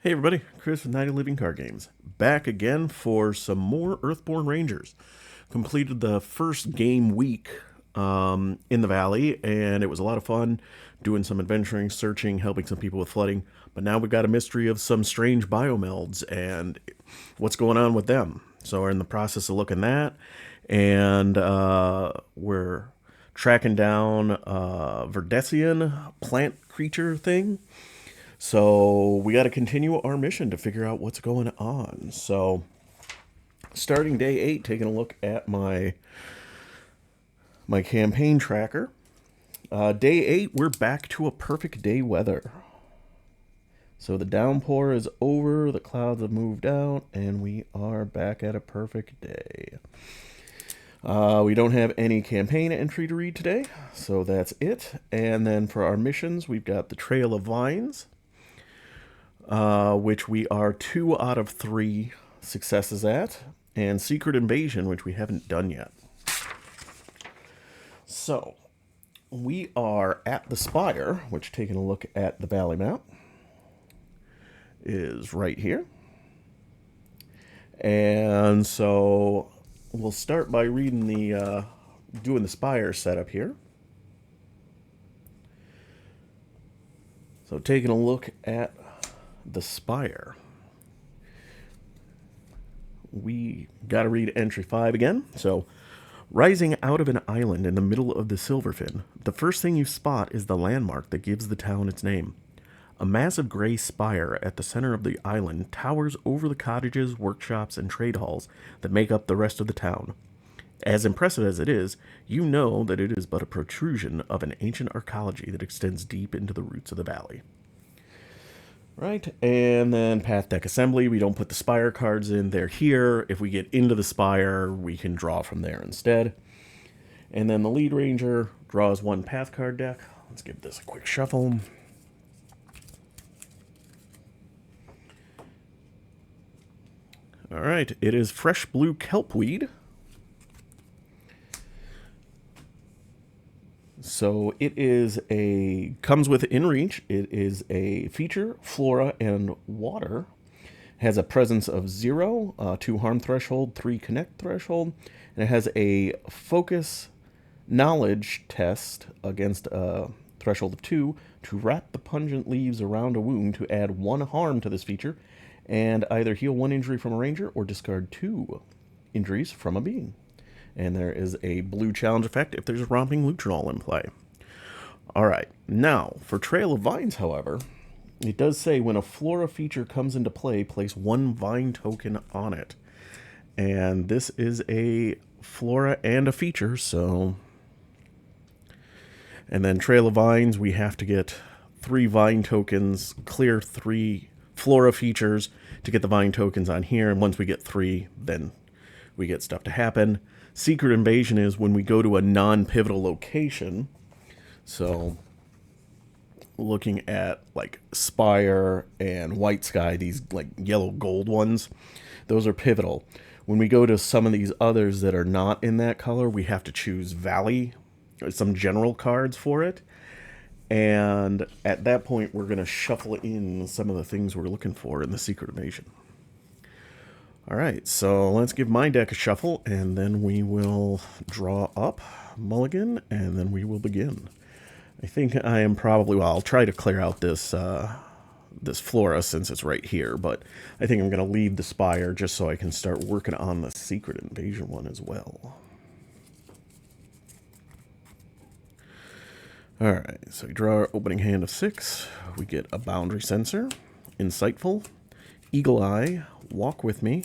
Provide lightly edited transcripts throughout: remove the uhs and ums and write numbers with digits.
Hey everybody, Chris with 90 Living Card Games. Back again for some more Earthborne Rangers. Completed the first game week in the valley, and it was a lot of fun doing some adventuring, searching, helping some people with flooding. But now we've got a mystery of some strange biomelds and what's going on with them. So we're in the process of looking at, and we're tracking down a Verdesian plant creature thing. So we got to continue our mission to figure out what's going on. So starting day 8, taking a look at my campaign tracker. Day 8, we're back to a perfect day weather. So the downpour is over, the clouds have moved out, and we are back at a perfect day. We don't have any campaign entry to read today, so that's it. And then for our missions, we've got the Trail of Vines, which we are 2 out of 3 successes at, and Secret Invasion, which we haven't done yet. So, we are at the Spire, which, taking a look at the valley map, is right here. And so, we'll start by reading doing the Spire setup here. So, taking a look at the Spire, we got to read entry 5 again. So, rising out of an island in the middle of the Silverfin, the first thing you spot is the landmark that gives the town its name. A massive gray spire at the center of the island towers over the cottages, workshops, and trade halls that make up the rest of the town. As impressive as it is, you know that it is but a protrusion of an ancient archaeology that extends deep into the roots of the valley. Right, and then path deck assembly. We don't put the spire cards in, they're here. If we get into the spire, we can draw from there instead. And then the lead ranger draws 1 path card deck. Let's give this a quick shuffle. All right, it is fresh blue kelpweed. So it is comes with InReach. It is a feature, flora, and water. Has a presence of 0, 2 harm threshold, 3 connect threshold, and it has a focus knowledge test against a threshold of 2 to wrap the pungent leaves around a wound to add 1 harm to this feature, and either heal 1 injury from a ranger or discard 2 injuries from a being. And there is a blue challenge effect if there's romping Lutrinol in play. Alright, now, for Trail of Vines, however, it does say when a Flora feature comes into play, place 1 Vine token on it. And this is a Flora and a feature, so... And then Trail of Vines, we have to get 3 Vine tokens, clear 3 Flora features to get the Vine tokens on here, and once we get 3, then we get stuff to happen. Secret Invasion is when we go to a non-pivotal location. So, looking at like Spire and White Sky, these like yellow gold ones, those are pivotal. When we go to some of these others that are not in that color, we have to choose Valley, or some general cards for it. And at that point, we're going to shuffle in some of the things we're looking for in the Secret Invasion. Alright, so let's give my deck a shuffle, and then we will draw up mulligan, and then we will begin. I think I am probably, well, I'll try to clear out this this flora since it's right here, but I think I'm going to leave the spire just so I can start working on the Secret Invasion one as well. Alright, so we draw our opening hand of 6. We get a boundary sensor, insightful, Eagle Eye, Walk With Me,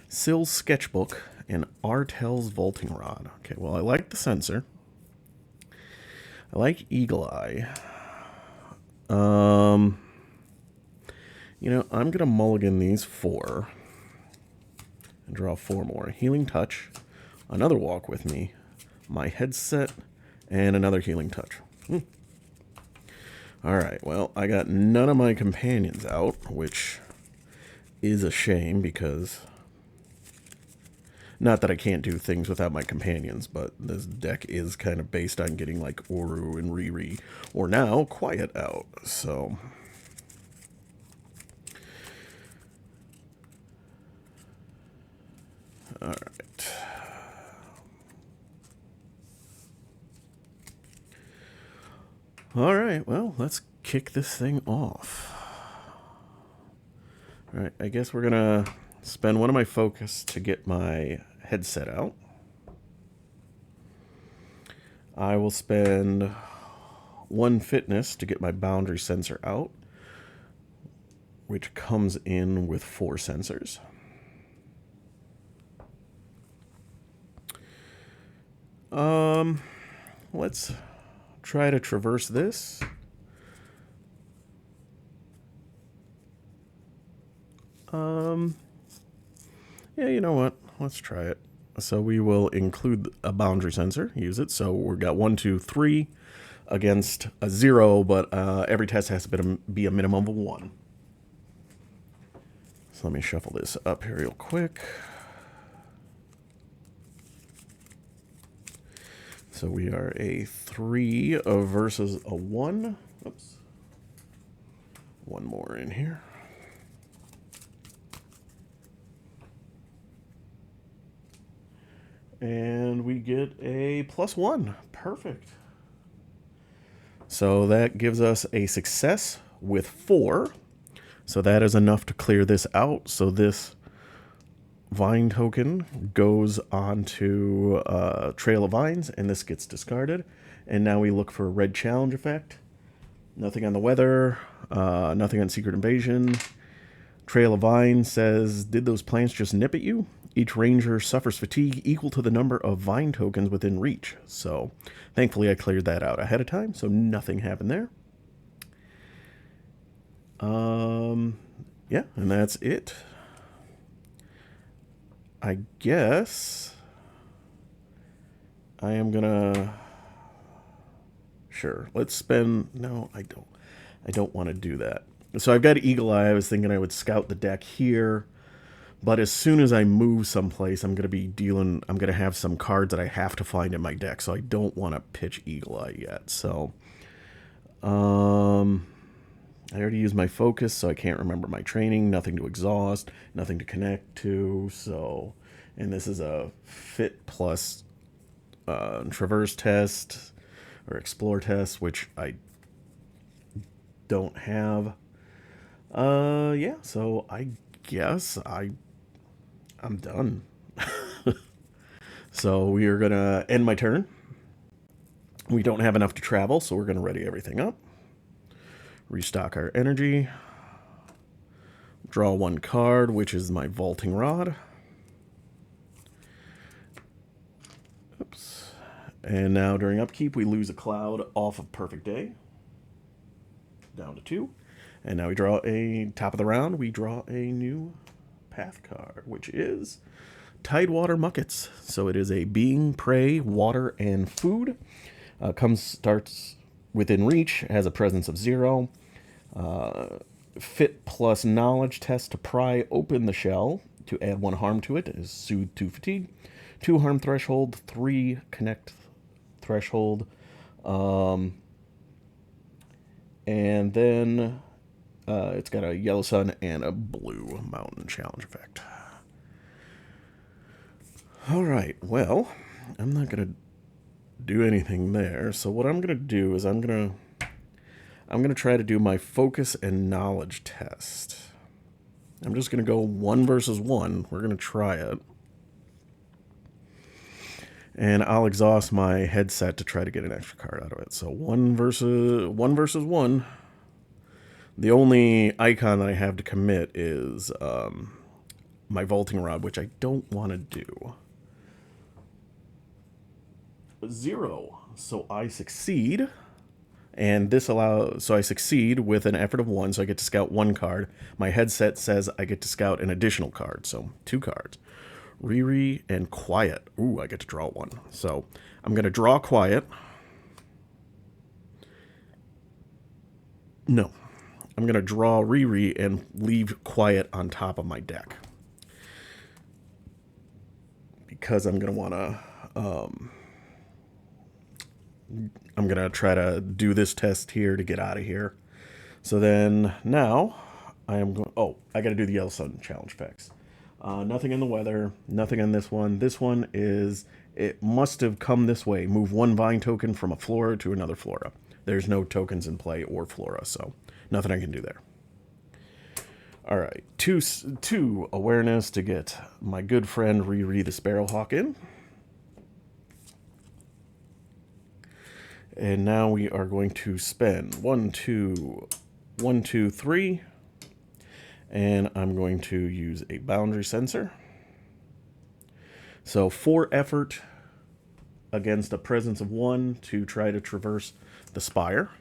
Sill's Sketchbook, and Artel's Vaulting Rod. Okay, well, I like the sensor. I like Eagle Eye. You know, I'm going to mulligan these 4 and draw 4 more. Healing Touch, another Walk With Me, my headset, and another Healing Touch. Alright, well, I got none of my companions out, which is a shame because... Not that I can't do things without my companions, but this deck is kind of based on getting like Oru and Riri, or now Quiet out, so... All right, well, let's kick this thing off. All right, I guess we're going to spend one of my focus to get my headset out. I will spend one fitness to get my boundary sensor out, which comes in with 4 sensors. Let's try to traverse this. Yeah, you know what? Let's try it. So we will include a boundary sensor, use it. So we've got 1, 2, 3 against a 0, but every test has to be a minimum of 1. So let me shuffle this up here real quick. So we are a 3 versus a 1. Oops. One more in here. And we get a +1. Perfect. So that gives us a success with 4. So that is enough to clear this out. So this vine token goes onto Trail of Vines, and this gets discarded. And now we look for a red challenge effect. Nothing on the weather, nothing on Secret Invasion. Trail of Vines says, did those plants just nip at you? Each ranger suffers fatigue equal to the number of vine tokens within reach. So thankfully I cleared that out ahead of time, so nothing happened there. Yeah, and that's it. I guess I am gonna... Sure, let's spend... No, I don't want to do that. So I've got Eagle Eye. I was thinking I would scout the deck here. But as soon as I move someplace, I'm going to have some cards that I have to find in my deck. So I don't want to pitch Eagle Eye yet. So, I already used my focus, so I can't remember my training. Nothing to exhaust, nothing to connect to. So, and this is a fit plus traverse test or explore test, which I don't have. Yeah, so I guess I'm done. So we are going to end my turn. We don't have enough to travel, so we're going to ready everything up. Restock our energy. Draw 1 card, which is my Vaulting Rod. Oops. And now during upkeep, we lose a cloud off of Perfect Day. Down to 2. And now we draw top of the round, we draw a new path card, which is Tidewater Muckets. So it is a being, prey, water, and food. Starts within reach, has a presence of 0. Fit plus knowledge test to pry open the shell to add 1 harm to it. Is soothe 2 fatigue. 2 harm threshold, 3 connect threshold. And then it's got a yellow sun and a blue mountain challenge effect. All right, well, I'm not going to do anything there. So what I'm going to do is I'm going to try to do my focus and knowledge test. I'm just going to go 1 versus 1. We're going to try it. And I'll exhaust my headset to try to get an extra card out of it. So 1 versus 1. The only icon that I have to commit is my Vaulting Rod, which I don't want to do. 0. So I succeed. And this allows... So I succeed with an effort of 1, so I get to scout 1 card. My headset says I get to scout an additional card, so 2 cards. Riri and Quiet. Ooh, I get to draw 1. So I'm going to draw Quiet. No. I'm going to draw Riri and leave Quiet on top of my deck. Because I'm going to want to... I'm going to try to do this test here to get out of here. So then now I am going... Oh, I got to do the Yellow Sun challenge effects. Nothing in the weather. Nothing on this one. This one is... It must have come this way. Move 1 vine token from a flora to another flora. there's no tokens in play or flora, so nothing I can do there. All right, two awareness to get my good friend Riri the Sparrowhawk in. And now we are going to spend 1, 2, 3. And I'm going to use a boundary sensor. So 4 effort against a presence of 1 to try to traverse the spire.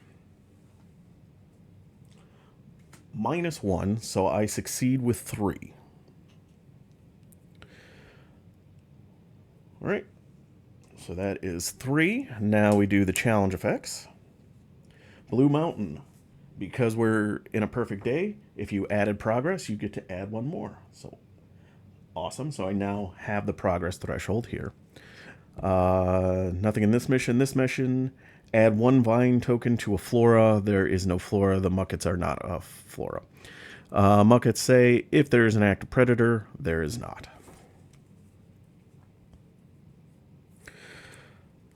-1, so I succeed with 3. All right, so that is 3. Now we do the challenge effects. Blue Mountain. Because we're in a perfect day, if you added progress, you get to add 1 more. So awesome. So I now have the progress threshold here. Nothing in this mission. This mission, add 1 vine token to a flora. There is no flora. The muckets are not a flora. Muckets say, if there is an active predator, there is not.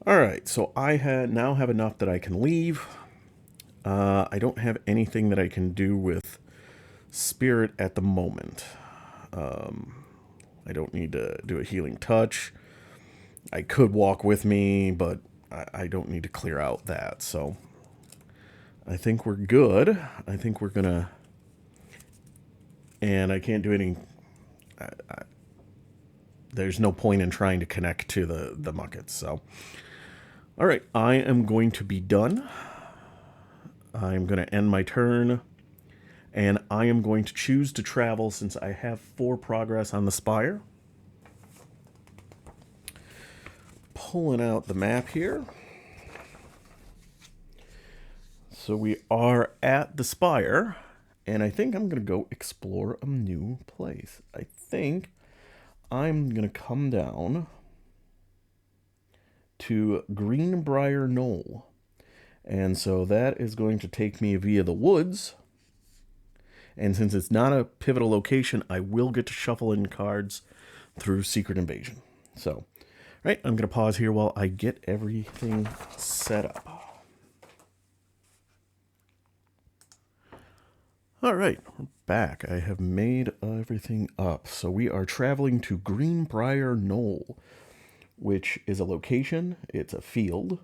All right, so I now have enough that I can leave. I don't have anything that I can do with spirit at the moment. I don't need to do a healing touch. I could walk with me, but I don't need to clear out that. So I think we're good. I think we're gonna, and I can't do any. There's no point in trying to connect to the muckets. So, all right, I am going to be done. I'm going to end my turn, and I am going to choose to travel since I have 4 progress on the spire. Pulling out the map here. So we are at the spire, and I think I'm going to go explore a new place. I think I'm going to come down to Greenbrier Knoll. And so that is going to take me via the woods. And since it's not a pivotal location, I will get to shuffle in cards through Secret Invasion. So, right, I'm going to pause here while I get everything set up. All right, we're back. I have made everything up. So we are traveling to Greenbrier Knoll, which is a location, it's a field,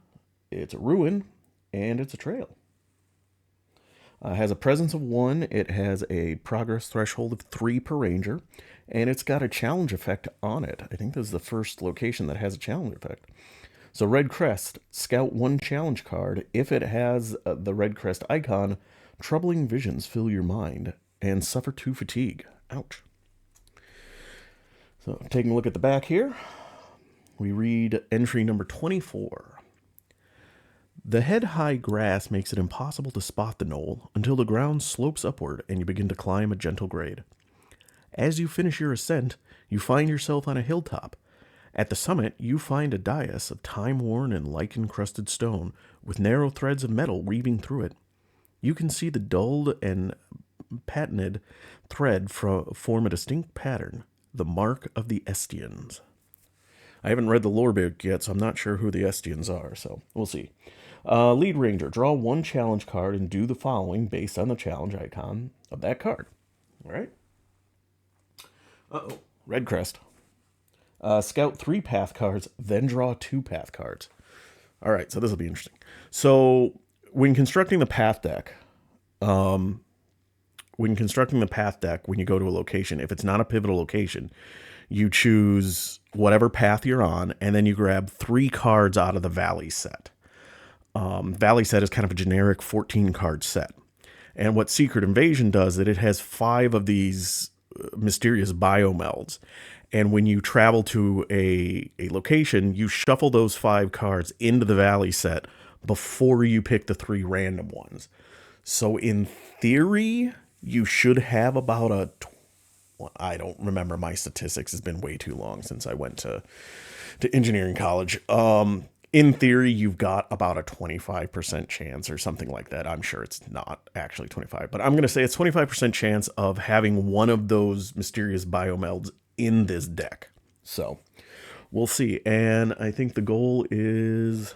it's a ruin, and it's a trail. Has a presence of 1. It has a progress threshold of 3 per ranger, and it's got a challenge effect on it. I think this is the first location that has a challenge effect. So Red Crest, scout 1 challenge card. If it has the Red Crest icon, troubling visions fill your mind and suffer 2 fatigue. Ouch. So taking a look at the back here, we read entry number 24. The head-high grass makes it impossible to spot the knoll until the ground slopes upward and you begin to climb a gentle grade. As you finish your ascent, you find yourself on a hilltop. At the summit, you find a dais of time-worn and lichen-crusted stone with narrow threads of metal weaving through it. You can see the dulled and patented thread form a distinct pattern, the mark of the Estians. I haven't read the lore book yet, so I'm not sure who the Estians are, so we'll see. Lead Ranger, draw 1 challenge card and do the following based on the challenge icon of that card. All right. Uh-oh. Red Crest. Scout 3 path cards, then draw 2 path cards. All right, so this will be interesting. So when constructing the path deck, when you go to a location, if it's not a pivotal location, you choose whatever path you're on, and then you grab 3 cards out of the Valley set. Valley set is kind of a generic 14-card set. And what Secret Invasion does is it has 5 of these mysterious biomelds. And when you travel to a location, you shuffle those 5 cards into the Valley set before you pick the 3 random ones. So in theory, you should have about I don't remember my statistics. It's been way too long since I went to engineering college. In theory, you've got about a 25% chance or something like that. I'm sure it's not actually 25, but I'm going to say it's 25% chance of having one of those mysterious biomelds in this deck. So we'll see. And I think the goal is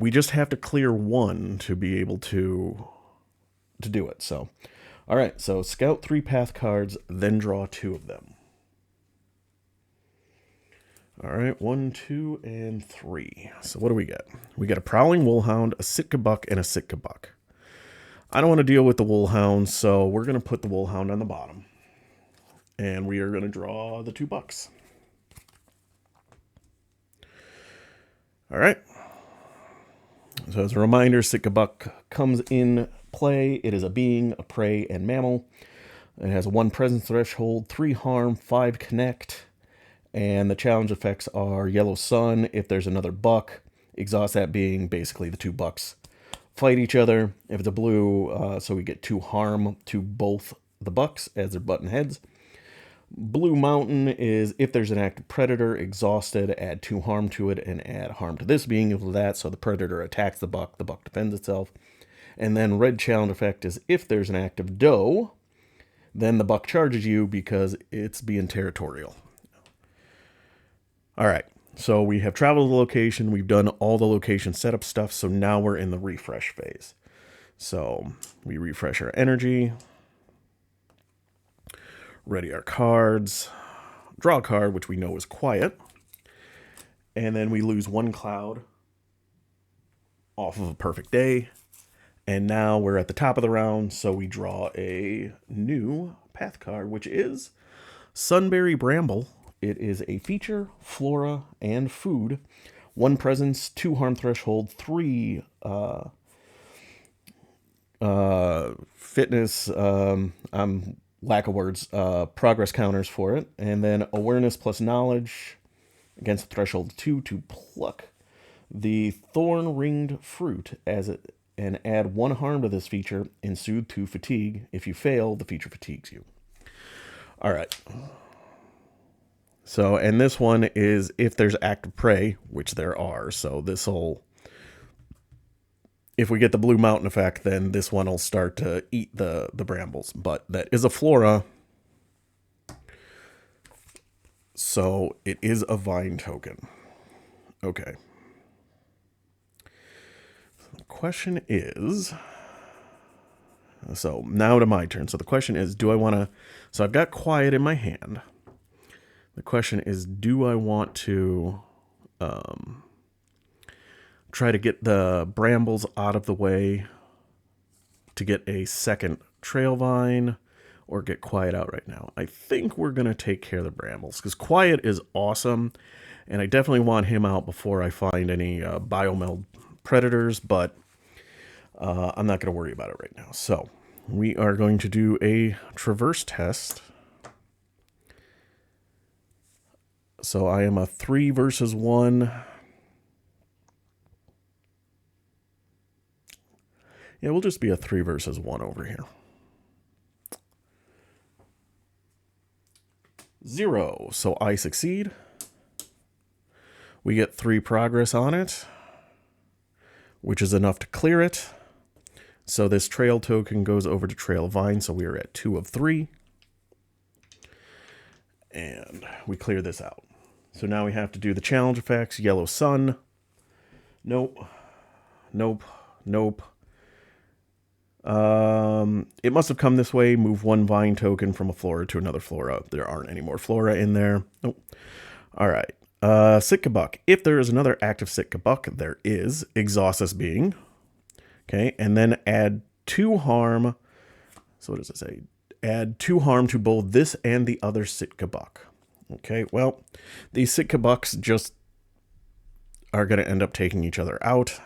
We just have to clear one to be able to do it. So, all right. So scout 3 path cards, then draw 2 of them. All right, 1, 2, and 3. So what do we get? We got a Prowling Woolhound, a Sitka Buck, and a Sitka Buck. I don't want to deal with the Woolhound, so we're going to put the Woolhound on the bottom. And we are going to draw the 2 bucks. All right. So as a reminder, Sitka Buck comes in play. It is a being, a prey, and mammal. It has a 1 presence threshold, 3 harm, 5 connect. And the challenge effects are Yellow Sun. If there's another buck, exhaust that being. Basically, the 2 bucks fight each other. If it's a blue, so we get 2 harm to both the bucks as they're button heads. Blue Mountain is if there's an active predator, exhausted, add 2 harm to it and add harm to this being equal to that. So the predator attacks the buck defends itself. And then red challenge effect is if there's an active doe, then the buck charges you because it's being territorial. All right, so we have traveled the location. We've done all the location setup stuff. So now we're in the refresh phase. So we refresh our energy, ready our cards, draw a card, which we know is quiet. And then we lose 1 cloud off of a perfect day. And now we're at the top of the round. So we draw a new path card, which is Sunberry Bramble. It is a feature, flora, and food. 1 presence, 2 harm threshold, 3 fitness, I'm lack of words, progress counters for it. And then awareness plus knowledge against the threshold 2 to pluck the thorn-ringed fruit as it, and add 1 harm to this feature and soothe to fatigue. If you fail, the feature fatigues you. All right. So, and this one is if there's active prey, which there are. So this will, if we get the Blue Mountain effect, then this one will start to eat the brambles. But that is a flora. So it is a vine token. Okay. The question is, so now to my turn. So the question is, do I want to, so I've got quiet in my hand. The question is, do I want to try to get the brambles out of the way to get a second trail vine or get quiet out right now? I think we're going to take care of the brambles because quiet is awesome. And I definitely want him out before I find any biomeld predators, but I'm not going to worry about it right now. So we are going to do a traverse test. So I am a 3 versus 1. Yeah, we'll just be a 3 versus 1 over here. 0. So I succeed. We get 3 progress on it, which is enough to clear it. So this trail token goes over to trail vine. So we are at 2 of 3. And we clear this out. So now we have to do the challenge effects. Yellow Sun. Nope. Nope. Nope. It must have come this way. Move 1 vine token from a flora to another flora. There aren't any more flora in there. Nope. All right. Sitka Buck. If there is another active Sitka Buck, there is. Exhaust this being. Okay. And then add 2 harm. So what does it say? Add 2 harm to both this and the other Sitka Buck. Okay, well, these Sitka Bucks just are going to end up taking each other out.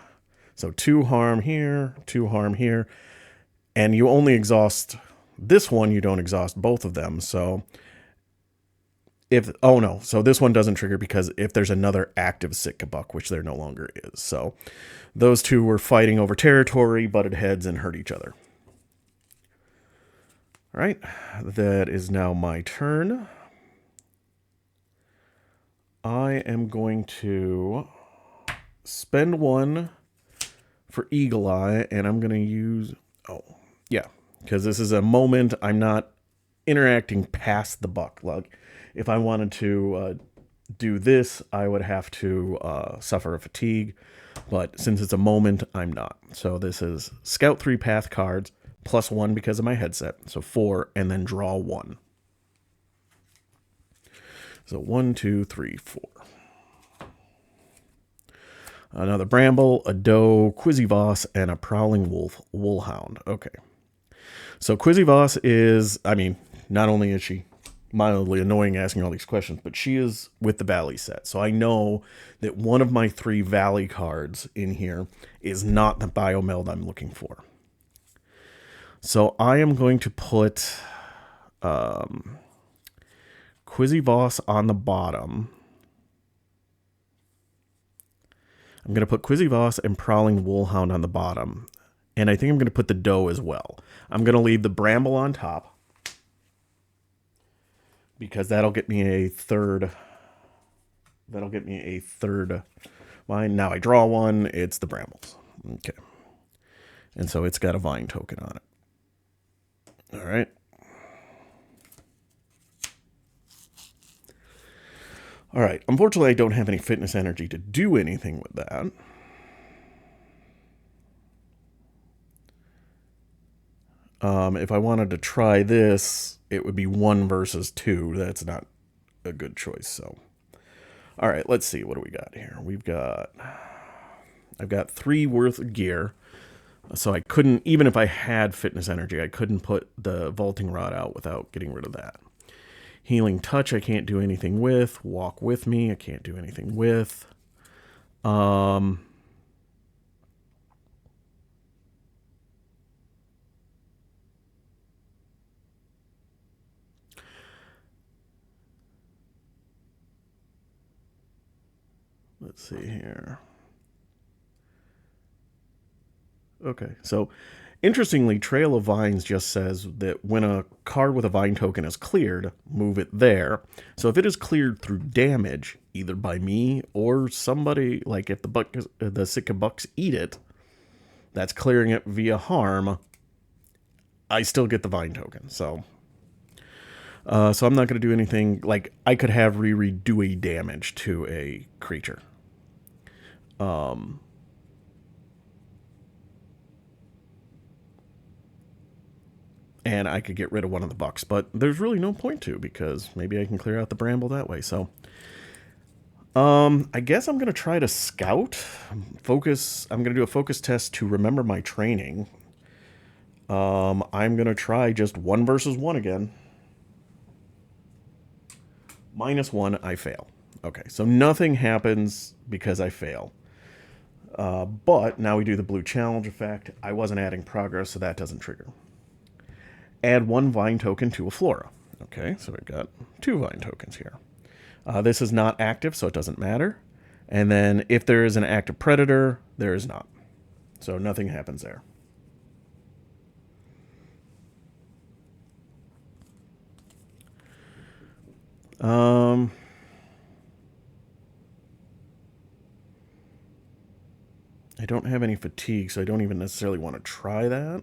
So 2 harm here, 2 harm here. And you only exhaust this one. You don't exhaust both of them. So if, oh no, so this one doesn't trigger because if there's another active Sitka Buck, which there no longer is. So those 2 were fighting over territory, butted heads, and hurt each other. All right, that is now my turn. I am going to spend 1 for Eagle Eye, and I'm going to use, oh, yeah, because this is a moment I'm not interacting past the buck. Like, if I wanted to do this, I would have to suffer a fatigue. But since it's a moment, I'm not. So this is Scout 3 path cards, +1 because of my headset. So 4, and then draw 1. So 1, 2, 3, 4. Another Bramble, a Doe, Quizzyvoss, and a Prowling Woolhound. Okay. So Quizzyvoss is, I mean, not only is she mildly annoying asking all these questions, but she is with the Valley set. So I know that one of my 3 Valley cards in here is not the Biomeld I'm looking for. So I am going to put Quizzyvoss on the bottom. I'm going to put Quizzyvoss and Prowling Woolhound on the bottom. And I think I'm going to put the Doe as well. I'm going to leave the Bramble on top, because that'll get me a third. That'll get me a third vine. Now I draw 1. It's the Brambles. Okay. And so it's got a vine token on it. All right. All right. Unfortunately, I don't have any fitness energy to do anything with that. If I wanted to try this, it would be 1 versus 2. That's not a good choice. So, all right, let's see. What do we got here? I've got 3 worth of gear. So I couldn't, even if I had fitness energy, I couldn't put the vaulting rod out without getting rid of that. Healing touch, I can't do anything with. Walk with me, I can't do anything with. Let's see here. Okay, so interestingly, Trail of Vines just says that when a card with a vine token is cleared, move it there. So if it is cleared through damage, either by me or somebody, like if the Sitka Bucks eat it, that's clearing it via harm, I still get the vine token. So I'm not going to do anything. Like, I could have Riri do a damage to a creature. And I could get rid of one of the bucks, but there's really no point to, because maybe I can clear out the Bramble that way. So I guess I'm going to try to scout. Focus. I'm going to do a focus test to remember my training. I'm going to try just 1 versus 1 again. -1, I fail. Okay, so nothing happens because I fail. But now we do the blue challenge effect. I wasn't adding progress, so that doesn't trigger. Add 1 vine token to a flora. Okay, so we've got 2 vine tokens here. This is not active, so it doesn't matter. And then if there is an active predator, there is not. So nothing happens there. I don't have any fatigue, so I don't even necessarily want to try that.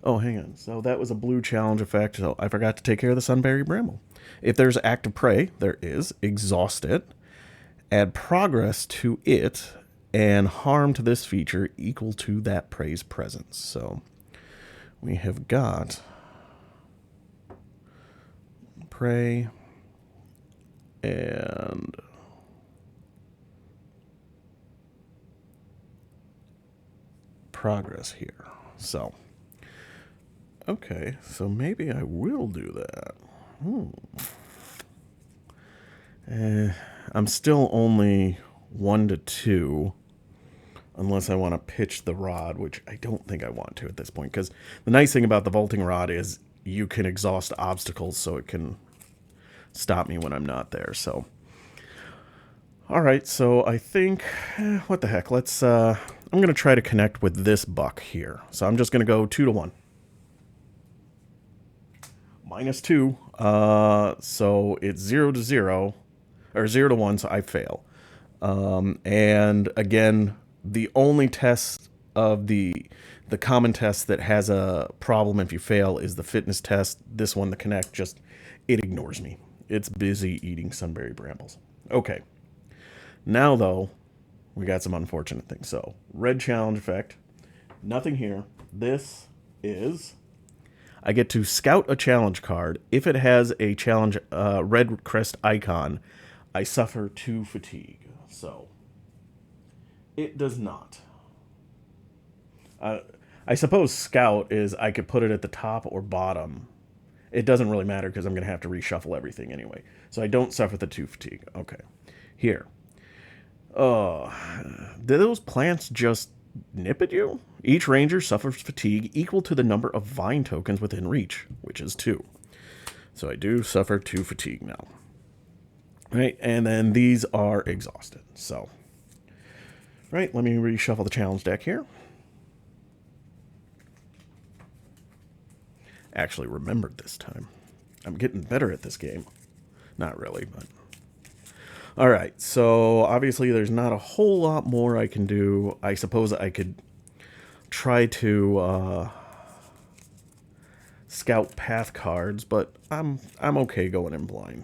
Oh, hang on. So that was a blue challenge effect, so I forgot to take care of the Sunberry Bramble. If there's active prey, there is. Exhaust it. Add progress to it, and harm to this feature equal to that prey's presence. So we have got prey and progress here. So, okay, so maybe I will do that. I'm still only 1 to 2, unless I want to pitch the rod, which I don't think I want to at this point, because the nice thing about the vaulting rod is you can exhaust obstacles, so it can stop me when I'm not there. So, all right, so I think, what the heck, let's, I'm going to try to connect with this buck here. So I'm just going to go 2 to 1. -2, so it's 0 to 0, or 0 to 1, so I fail. And again, the only test of the common test that has a problem if you fail is the fitness test. This one, the connect, just it ignores me. It's busy eating sunberry brambles. Okay. Now though, we got some unfortunate things. So red challenge effect. Nothing here. This is I get to scout a challenge card. If it has a challenge red crest icon, I suffer 2 fatigue. So it does not. I suppose scout is I could put it at the top or bottom. It doesn't really matter because I'm going to have to reshuffle everything anyway. So I don't suffer the 2 fatigue. Okay. Here. Did those plants just nip at you? Each ranger suffers fatigue equal to the number of vine tokens within reach, which is 2. So I do suffer 2 fatigue now. Right, and then these are exhausted. So, right, let me reshuffle the challenge deck here. Actually remembered this time. I'm getting better at this game. Not really, but... All right, so obviously there's not a whole lot more I can do. I suppose I could try to scout path cards, but I'm okay going in blind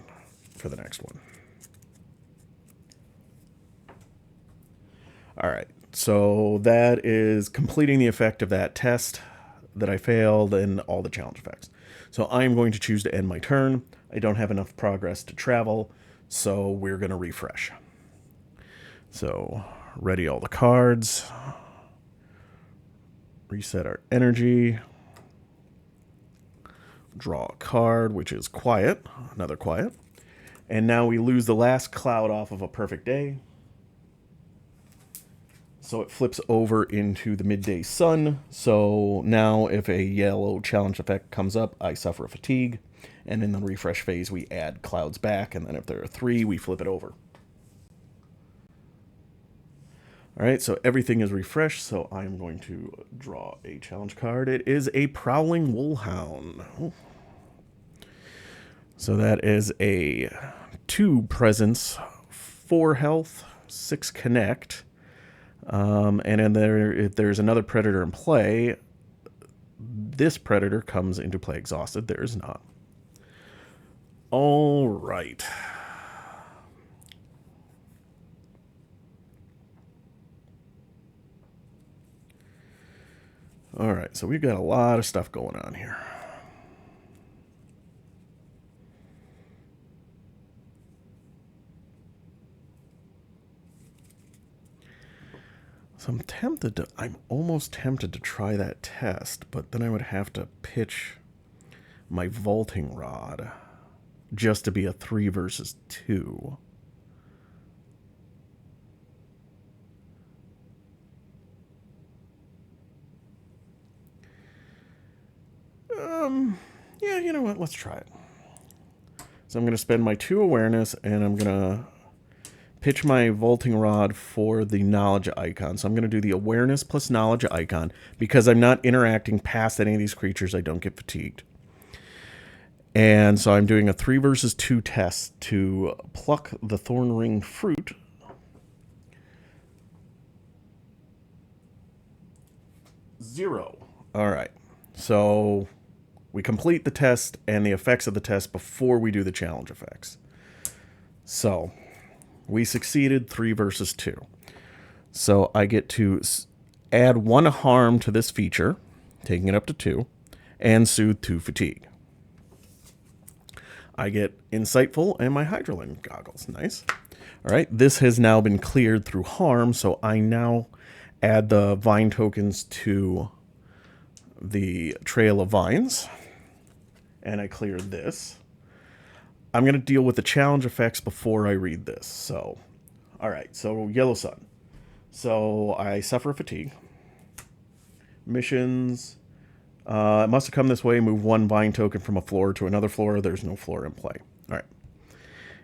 for the next one. All right, so that is completing the effect of that test that I failed and all the challenge effects. So I'm going to choose to end my turn. I don't have enough progress to travel, so we're going to refresh. So ready all the cards. Reset our energy. Draw a card, which is quiet. Another quiet. And now we lose the last cloud off of a perfect day. So it flips over into the midday sun. So now if a yellow challenge effect comes up, I suffer a fatigue. And in the refresh phase, we add clouds back. And then if there are 3, we flip it over. All right, so everything is refreshed. So I'm going to draw a challenge card. It is a Prowling Wolfhound. So that is a 2 presence, 4 health, 6 connect. And then if there's another predator in play, this predator comes into play exhausted. There is not. All right. All right, so we've got a lot of stuff going on here. So I'm almost tempted to try that test, but then I would have to pitch my vaulting rod just to be a 3 versus 2. Yeah, you know what? Let's try it. So I'm going to spend my 2 awareness, and I'm going to pitch my vaulting rod for the knowledge icon. So I'm going to do the awareness plus knowledge icon. Because I'm not interacting past any of these creatures, I don't get fatigued. And so I'm doing a 3 versus 2 test to pluck the thorn ring fruit. Zero. All right. So we complete the test and the effects of the test before we do the challenge effects. So we succeeded 3 versus 2. So I get to add 1 harm to this feature, taking it up to 2, and soothe 2 fatigue. I get Insightful and my Hydroline goggles. Nice. All right, this has now been cleared through harm, so I now add the vine tokens to the Trail of Vines, and I clear this. I'm going to deal with the challenge effects before I read this. So, all right, so Yellow Sun. So I suffer fatigue. Missions. It must have come this way. Move 1 vine token from a floor to another floor. There's no floor in play. All right.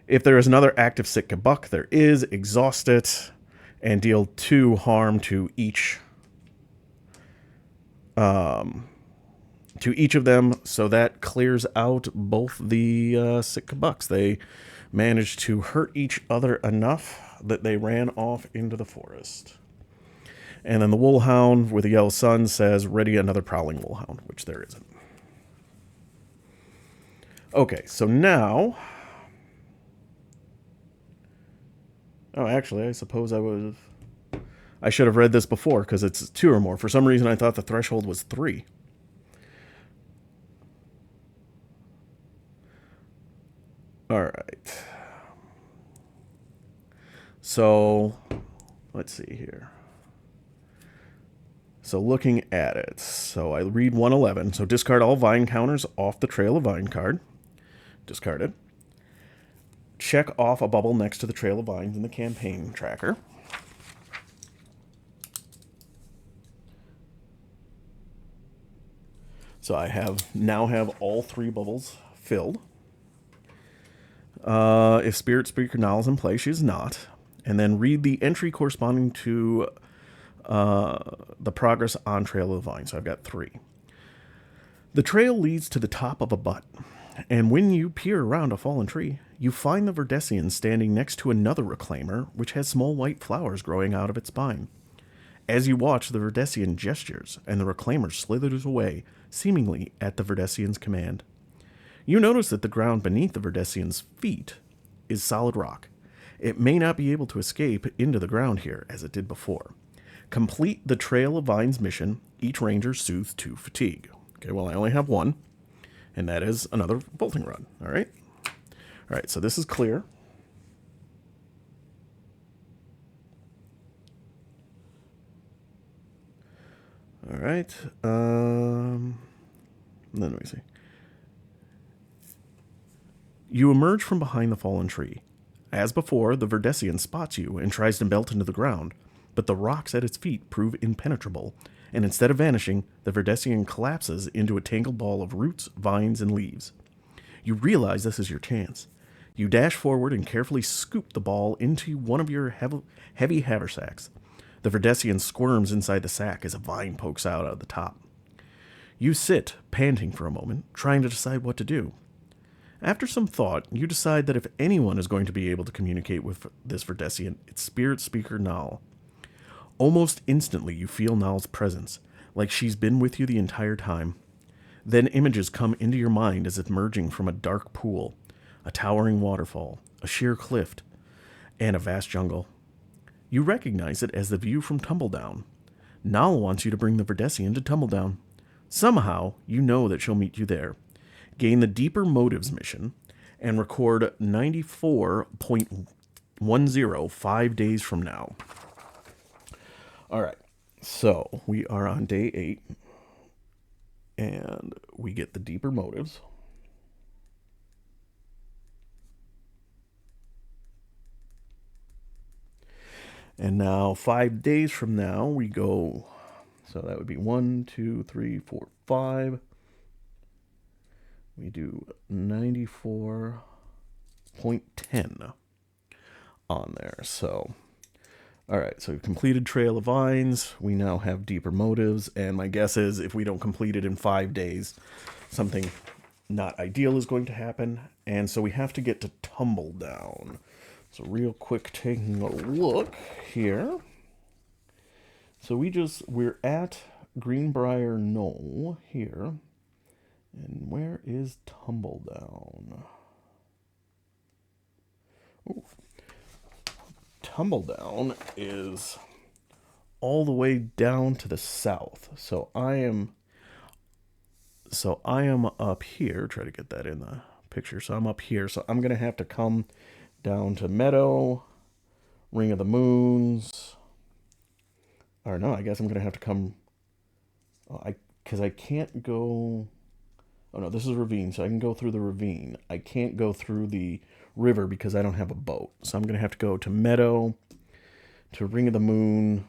If there is another active Sitka Buck, there is. Exhaust it and deal 2 harm to each of them. So that clears out both the Sitka Bucks. They managed to hurt each other enough that they ran off into the forest. And then the Woolhound with a yellow sun says, ready another prowling Woolhound, which there isn't. Okay, so now... Oh, actually, I suppose I should have read this before, because it's 2 or more. For some reason, I thought the threshold was 3. All right. So, let's see here. So looking at it, so I read 111. So discard all vine counters off the Trail of Vine card. Discard it. Check off a bubble next to the Trail of Vines in the campaign tracker. So I now have all 3 bubbles filled. If Spirit Speaker Null is in play, she's not. And then read the entry corresponding to the progress on Trail of the Vine. So I've got 3. The trail leads to the top of a butte, and when you peer around a fallen tree, you find the Verdesian standing next to another reclaimer, which has small white flowers growing out of its spine. As you watch, the Verdesian gestures, and the reclaimer slithers away, seemingly at the Verdesian's command. You notice that the ground beneath the Verdesian's feet is solid rock. It may not be able to escape into the ground here, as it did before. Complete the Trail of Vines mission. Each ranger soothes 2 fatigue. Okay, well, I only have 1, and that is another bolting rod. All right? All right, so this is clear. All right. Then let me see. You emerge from behind the fallen tree. As before, the Verdesian spots you and tries to melt into the ground, but the rocks at its feet prove impenetrable, and instead of vanishing, the Verdesian collapses into a tangled ball of roots, vines, and leaves. You realize this is your chance. You dash forward and carefully scoop the ball into one of your heavy haversacks. The Verdesian squirms inside the sack as a vine pokes out of the top. You sit, panting for a moment, trying to decide what to do. After some thought, you decide that if anyone is going to be able to communicate with this Verdesian, it's Spirit Speaker Null. Almost instantly, you feel Null's presence, like she's been with you the entire time. Then images come into your mind as if emerging from a dark pool, a towering waterfall, a sheer cliff, and a vast jungle. You recognize it as the view from Tumbledown. Null wants you to bring the Verdesian to Tumbledown. Somehow, you know that she'll meet you there. Gain the Deeper Motives mission and record 94.10 5 days from now. All right, so we are on day 8, and we get the Deeper Motives. And now 5 days from now, we go, so that would be 1, 2, 3, 4, 5. We do 94.10 on there. So, all right, so we've completed Trail of Vines. We now have Deeper Motives. And my guess is if we don't complete it in 5 days, something not ideal is going to happen. And so we have to get to Tumbledown. So real quick, taking a look here. So we're at Greenbrier Knoll here. And where is Tumbledown? Ooh. Tumbledown is all the way down to the south. So I am up here. Try to get that in the picture. So I'm up here. So I'm going to have to come down to Meadow, Ring of the Moons. Or no, I guess I'm going to have to come... because I can't go... Oh, no, this is a ravine, so I can go through the ravine. I can't go through the river because I don't have a boat. So I'm going to have to go to Meadow, to Ring of the Moon,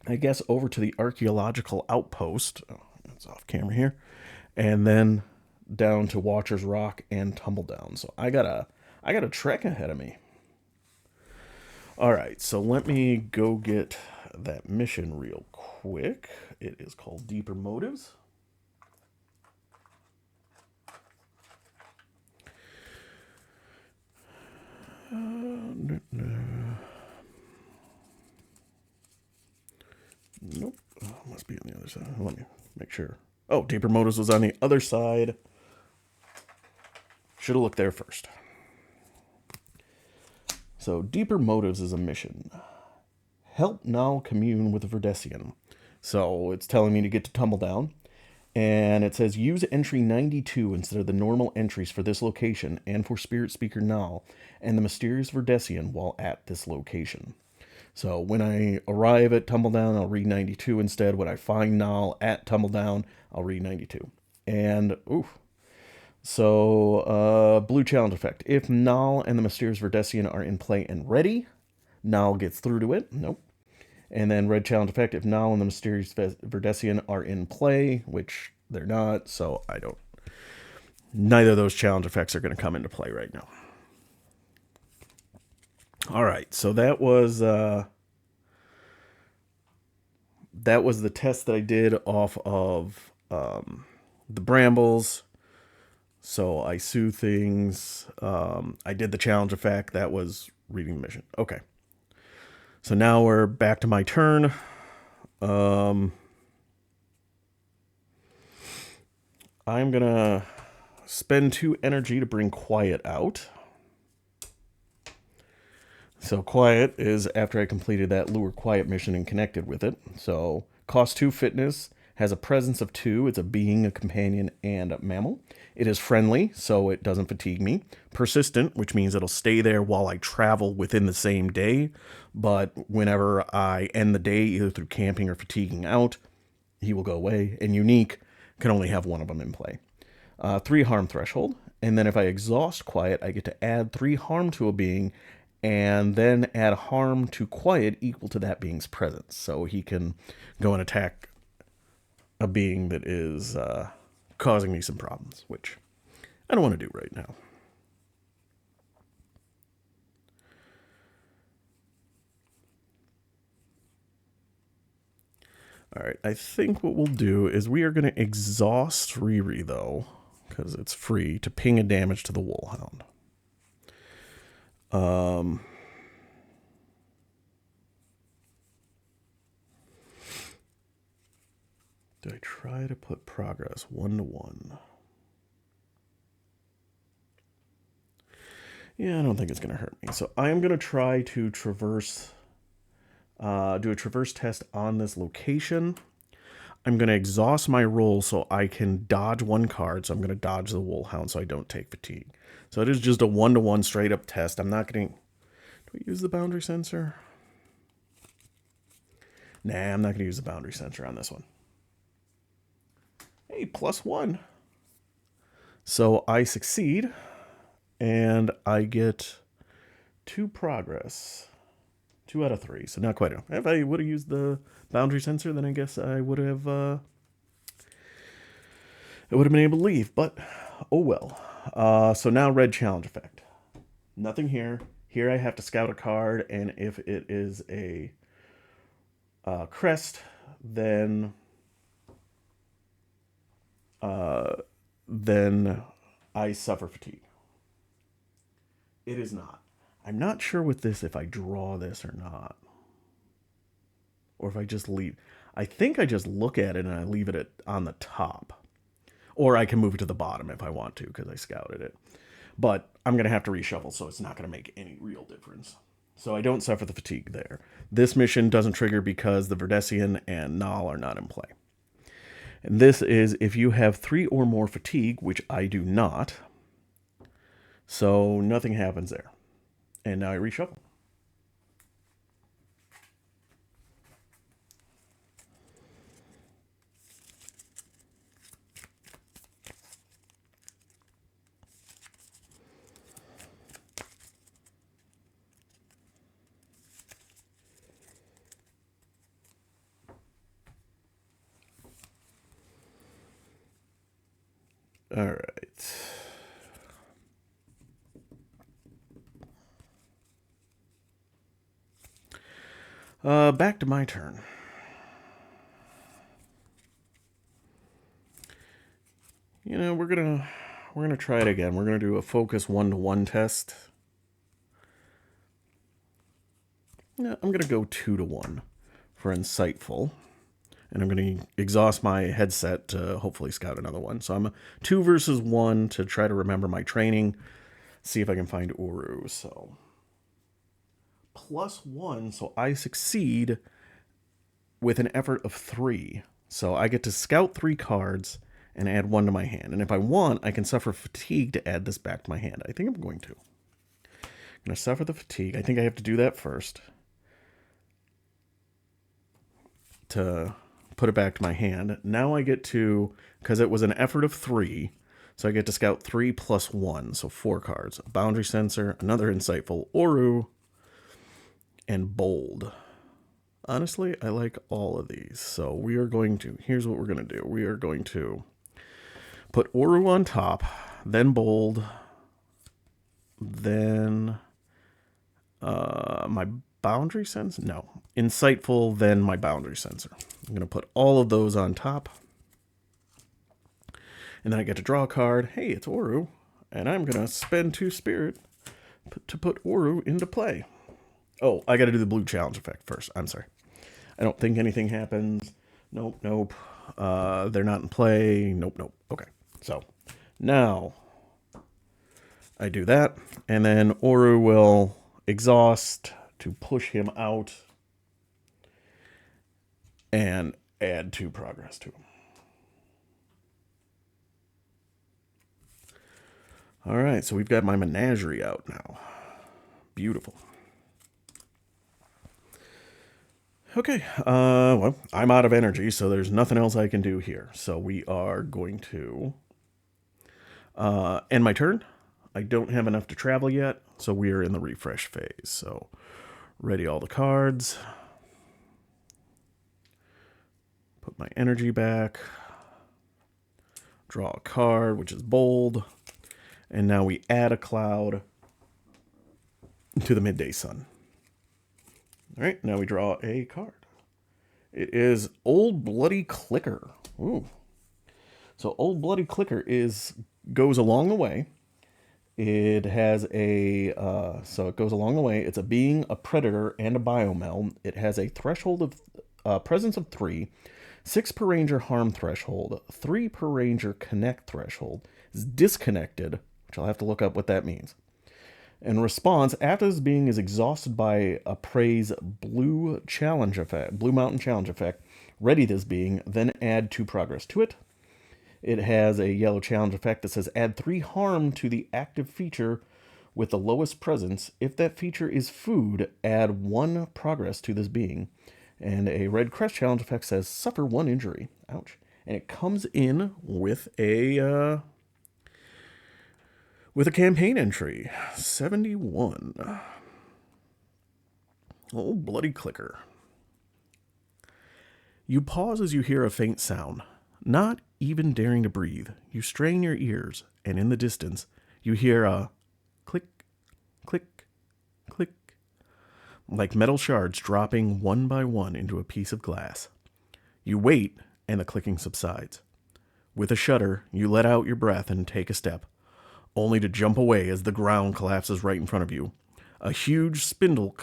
I guess over to the archaeological outpost. Oh, that's off camera here. And then down to Watcher's Rock and Tumbledown. So I got a trek ahead of me. All right, so let me go get that mission real quick. It is called Deeper Motives. Nope. Oh, must be on the other side. Let me make sure. Oh, Deeper Motives was on the other side. Should have looked there first. So, Deeper Motives is a mission. Help now commune with the Verdesian. So, it's telling me to get to Tumbledown. And it says use entry 92 instead of the normal entries for this location and for Spirit Speaker now and the mysterious Verdesian while at this location. So when I arrive at Tumbledown, I'll read 92 instead. When I find Null at Tumbledown, I'll read 92. And, so, blue challenge effect. If Null and the mysterious Verdesian are in play and ready, Null gets through to it. Nope. And then red challenge effect. If Null and the mysterious Verdesian are in play, which they're not, so I don't. Neither of those challenge effects are going to come into play right now. All right, so that was the test that I did off of the brambles. So I sue things. I did the challenge effect. That was reading the mission. Okay. So now we're back to my turn. I'm going to spend 2 energy to bring Quiet out. So Quiet is after I completed that Lure Quiet mission and connected with it. So cost 2 fitness, has a presence of 2. It's a being, a companion, and a mammal. It is friendly, so it doesn't fatigue me. Persistent, which means it'll stay there while I travel within the same day. But whenever I end the day, either through camping or fatiguing out, he will go away. And unique, can only have one of them in play. 3 harm threshold. And then if I exhaust Quiet, I get to add 3 harm to a being and then add harm to Quiet equal to that being's presence. So he can go and attack a being that is causing me some problems, which I don't want to do right now. All right, I think what we'll do is we are going to exhaust Riri, though, because it's free, to ping a damage to the Wolfhound. Do I try to put progress 1-to-1? Yeah, I don't think it's going to hurt me. So I am going to try to traverse, do a traverse test on this location. I'm going to exhaust my roll so I can dodge 1 card. So I'm going to dodge the Wolfhound so I don't take fatigue. So it is just a 1-to-1 straight up test. I'm not going to... Do we use the boundary sensor? Nah, I'm not going to use the boundary sensor on this one. Hey, +1. So I succeed, and I get 2 progress. 2 out of 3, so not quite enough. If I would have used the boundary sensor, then I guess I would have I would have been able to leave, but oh well. So now red challenge effect. Nothing here. Here I have to scout a card, and if it is a crest, then I suffer fatigue. It is not. I'm not sure with this if I draw this or not. Or if I just leave. I think I just look at it and I leave it on the top. Or I can move it to the bottom if I want to because I scouted it. But I'm going to have to reshuffle, so it's not going to make any real difference. So I don't suffer the fatigue there. This mission doesn't trigger because the Verdesian and Null are not in play. And this is if you have 3 or more fatigue, which I do not. So nothing happens there. And now I reshuffle. All right. Back to my turn. You know, we're gonna try it again. We're gonna do a focus 1-to-1 test. Yeah, I'm gonna go 2-to-1 for insightful. And I'm going to exhaust my headset to hopefully scout another one. So I'm a 2 versus 1 to try to remember my training. See if I can find Uru. So +1, so I succeed with an effort of 3. So I get to scout 3 cards and add 1 to my hand. And if I want, I can suffer fatigue to add this back to my hand. I think I'm going to. I'm going to suffer the fatigue. I think I have to do that first to put it back to my hand. Now I get to, because it was an effort of 3, so I get to scout 3 plus 1, so 4 cards. A Boundary Sensor, another Insightful, Uru, and Bold. Honestly, I like all of these. So we are going to, here's what we're going to do. We are going to put Uru on top, then Bold, then my Boundary Sensor? No. Insightful, then my Boundary Sensor. I'm going to put all of those on top. And then I get to draw a card. Hey, it's Uru. And I'm going to spend 2 Spirit to put Uru into play. Oh, I got to do the blue challenge effect first. I'm sorry. I don't think anything happens. Nope, nope. They're not in play. Nope, nope. Okay. So now I do that. And then Uru will exhaust to push him out and add 2 progress to him. All right, so we've got my menagerie out now. Beautiful. Okay, well, I'm out of energy, so there's nothing else I can do here. So we are going to end my turn. I don't have enough to travel yet, so we are in the refresh phase. So ready all the cards. Put my energy back. Draw a card, which is Bold. And now we add a cloud to the midday sun. All right, now we draw a card. It is Old Bloody Clicker. Ooh. So Old Bloody Clicker goes along the way. It has a, so it goes along the way. It's a being, a predator, and a biomeld. It has a threshold of, presence of 3, 6 per ranger harm threshold, 3 per ranger connect threshold. It's disconnected, which I'll have to look up what that means. In response, after this being is exhausted by a prey's blue mountain challenge effect, ready this being, then add 2 progress to it. It has a yellow challenge effect that says add 3 harm to the active feature with the lowest presence. If that feature is food, add 1 progress to this being. And a red crest challenge effect says suffer 1 injury. Ouch. And it comes in with a campaign entry. 71. Oh, Bloody Clicker. You pause as you hear a faint sound. Not even daring to breathe, you strain your ears, and in the distance, you hear a click, click, click, like metal shards dropping one by one into a piece of glass. You wait, and the clicking subsides. With a shudder, you let out your breath and take a step, only to jump away as the ground collapses right in front of you. A huge spindle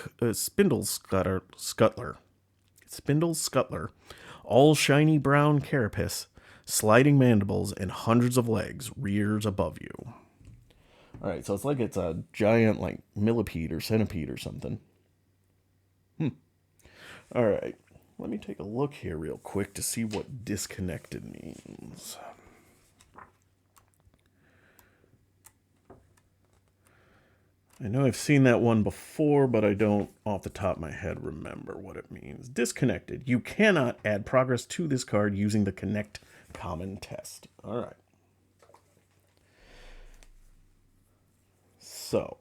scuttler, all shiny brown carapace, sliding mandibles, and hundreds of legs rears above you. All right, so it's like it's a giant, like, millipede or centipede or something. All right, let me take a look here real quick to see what disconnected means. I know I've seen that one before, but I don't, off the top of my head, remember what it means. Disconnected. You cannot add progress to this card using the Connect Common test. All right. So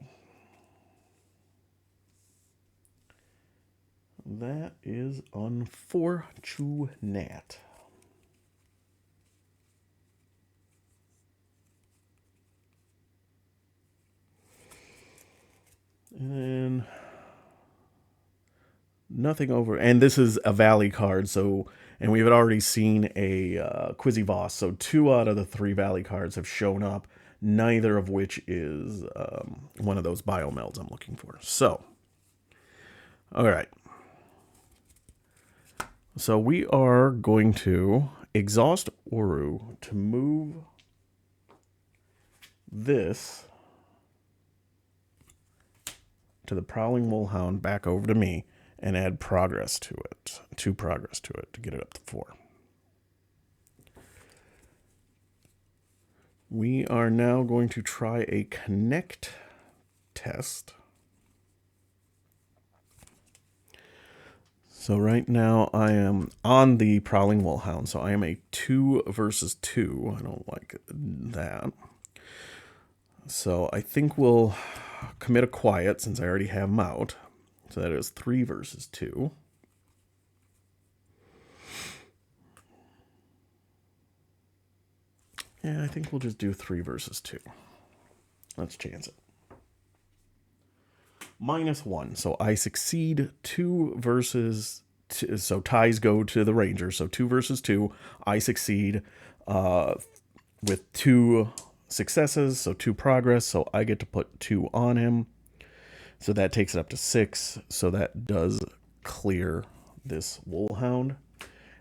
that is unfortunate. And nothing over. And this is a Valley card, so, and we have already seen a Quizzy Voss, so 2 out of the 3 Valley cards have shown up, neither of which is one of those Biomelds I'm looking for. So, all right. So we are going to exhaust Oru to move this to the Prowling Wolfhound back over to me and add progress to it. 2 progress to it to get it up to 4. We are now going to try a connect test. So right now I am on the Prowling Wolfhound, so I am a 2 versus 2. I don't like that. So I think we'll commit a quiet since I already have him out. So that is 3 versus 2. Yeah, I think we'll just do 3 versus 2. Let's chance it. -1. So I succeed 2 versus 2. So ties go to the Rangers. So 2 versus 2. I succeed with 2 successes. So 2 progress. So I get to put 2 on him. So that takes it up to 6. So that does clear this Wolfhound.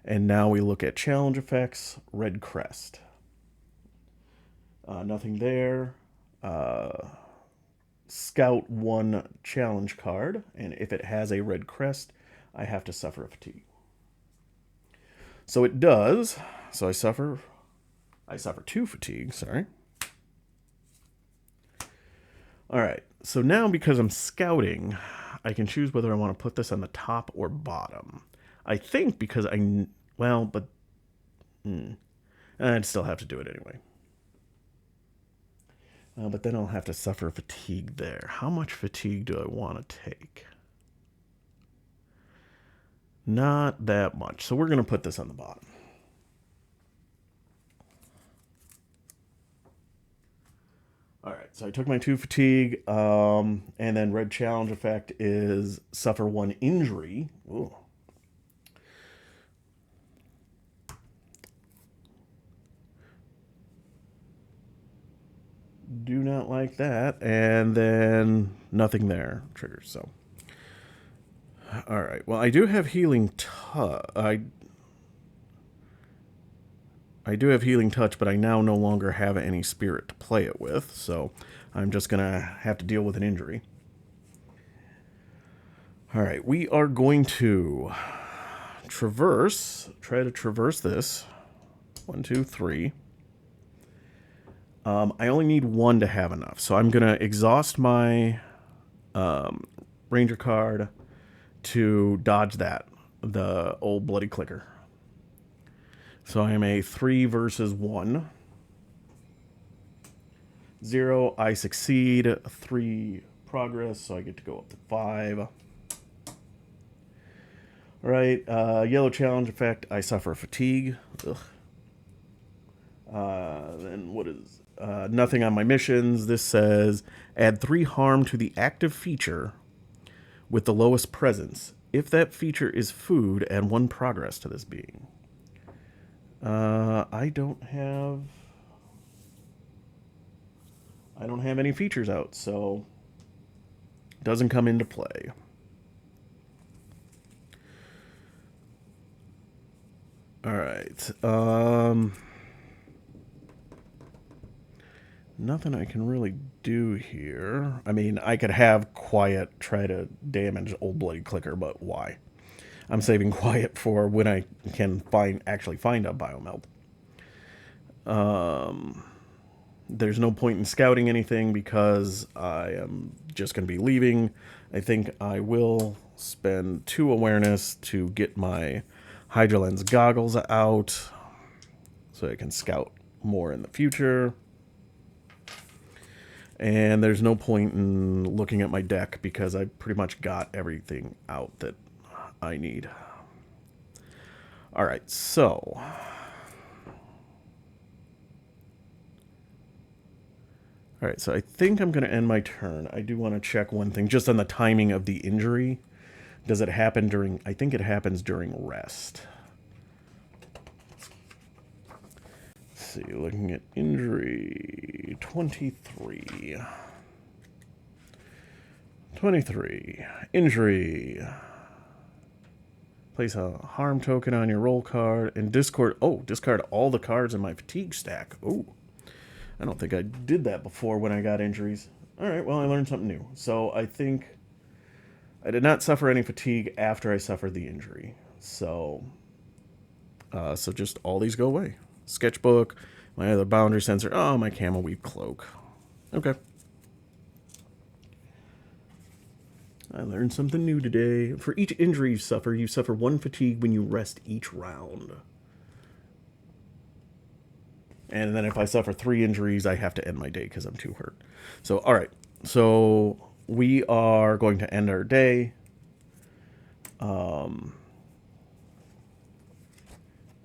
And now we look at challenge effects. Red crest. Nothing there. Scout 1 challenge card, and if it has a red crest, I have to suffer a fatigue. So it does. So I suffer 2 fatigue, sorry. Alright, so now because I'm scouting, I can choose whether I want to put this on the top or bottom. I think because I'd still have to do it anyway. But then I'll have to suffer fatigue there. How much fatigue do I want to take? Not that much. So we're going to put this on the bottom. All right, so I took my 2 fatigue, and then red challenge effect is suffer 1 injury. Ooh. Do not like that. And then nothing there triggers. So, all right. Well, I do have healing touch. I do have healing touch, but I now no longer have any spirit to play it with. So I'm just gonna have to deal with an injury. All right. We are going to try to traverse this. 1, 2, 3. I only need 1 to have enough. So I'm going to exhaust my Ranger card to dodge that, the old bloody clicker. So I am a 3 versus 1. 0, I succeed. 3 progress, so I get to go up to 5. All right, yellow challenge effect, I suffer fatigue. Ugh. Then what is nothing on my missions? This says add 3 harm to the active feature with the lowest presence. If that feature is food, add 1 progress to this being. I don't have any features out, so it doesn't come into play. All right. Nothing I can really do here. I mean, I could have Quiet try to damage Old Bloody Clicker, but why? I'm saving Quiet for when I can actually find a Biomeld. There's no point in scouting anything because I am just going to be leaving. I think I will spend 2 awareness to get my Hydra Lens goggles out so I can scout more in the future. And there's no point in looking at my deck because I pretty much got everything out that I need. All right, so all right, so I think I'm going to end my turn. I do want to check one thing just on the timing of the injury. Does it happen during... I think it happens during rest. Let's see, looking at injury 23. 23. Injury Place a harm token on your roll card and discard all the cards in my fatigue stack. Oh, I don't think I did that before when I got injuries. All right, well, I learned something new. So I think I did not suffer any fatigue after I suffered the injury. So just all these go away. Sketchbook, my other boundary sensor. Oh, my camel weave cloak. Okay. I learned something new today. For each injury you suffer 1 fatigue when you rest each round. And then if I suffer 3 injuries, I have to end my day because I'm too hurt. So, all right. So we are going to end our day.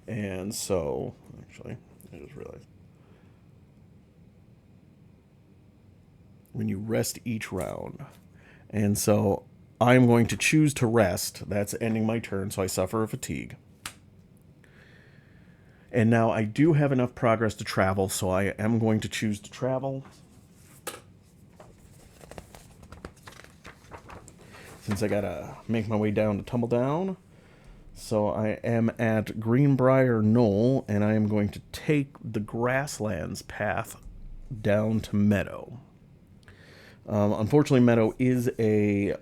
And so, actually, I just realized. When you rest each round. And so I'm going to choose to rest. That's ending my turn, so I suffer a fatigue. And now I do have enough progress to travel, so I am going to choose to travel. Since I gotta make my way down to Tumbledown. So I am at Greenbrier Knoll, and I am going to take the Grasslands path down to Meadow. Unfortunately, Meadow is a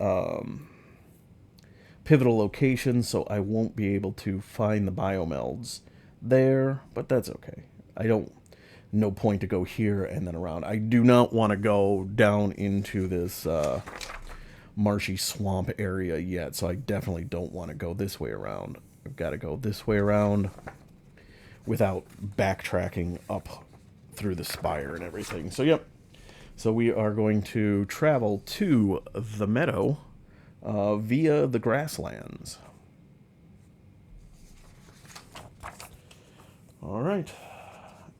pivotal location, so I won't be able to find the Biomelds there, but that's okay. No point to go here and then around. I do not want to go down into this marshy swamp area yet, so I definitely don't want to go this way around. I've got to go this way around without backtracking up through the spire and everything. So, yep. So we are going to travel to the Meadow via the Grasslands. All right.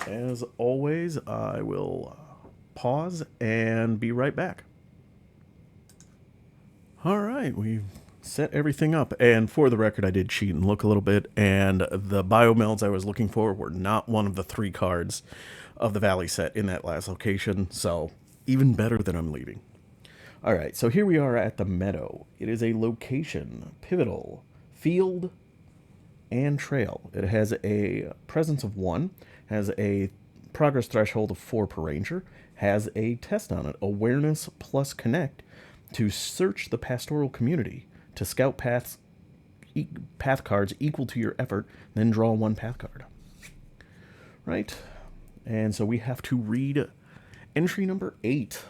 As always, I will pause and be right back. All right, we've set everything up. And for the record, I did cheat and look a little bit. And the Biomelds I was looking for were not one of the 3 cards of the Valley set in that last location. So even better than I'm leaving. All right, so here we are at the Meadow. It is a location, pivotal, field, and trail. It has a presence of 1, has a progress threshold of 4 per ranger, has a test on it, awareness plus connect, to search the pastoral community, to scout path cards equal to your effort, then draw 1 path card. Right? And so we have to read entry number 8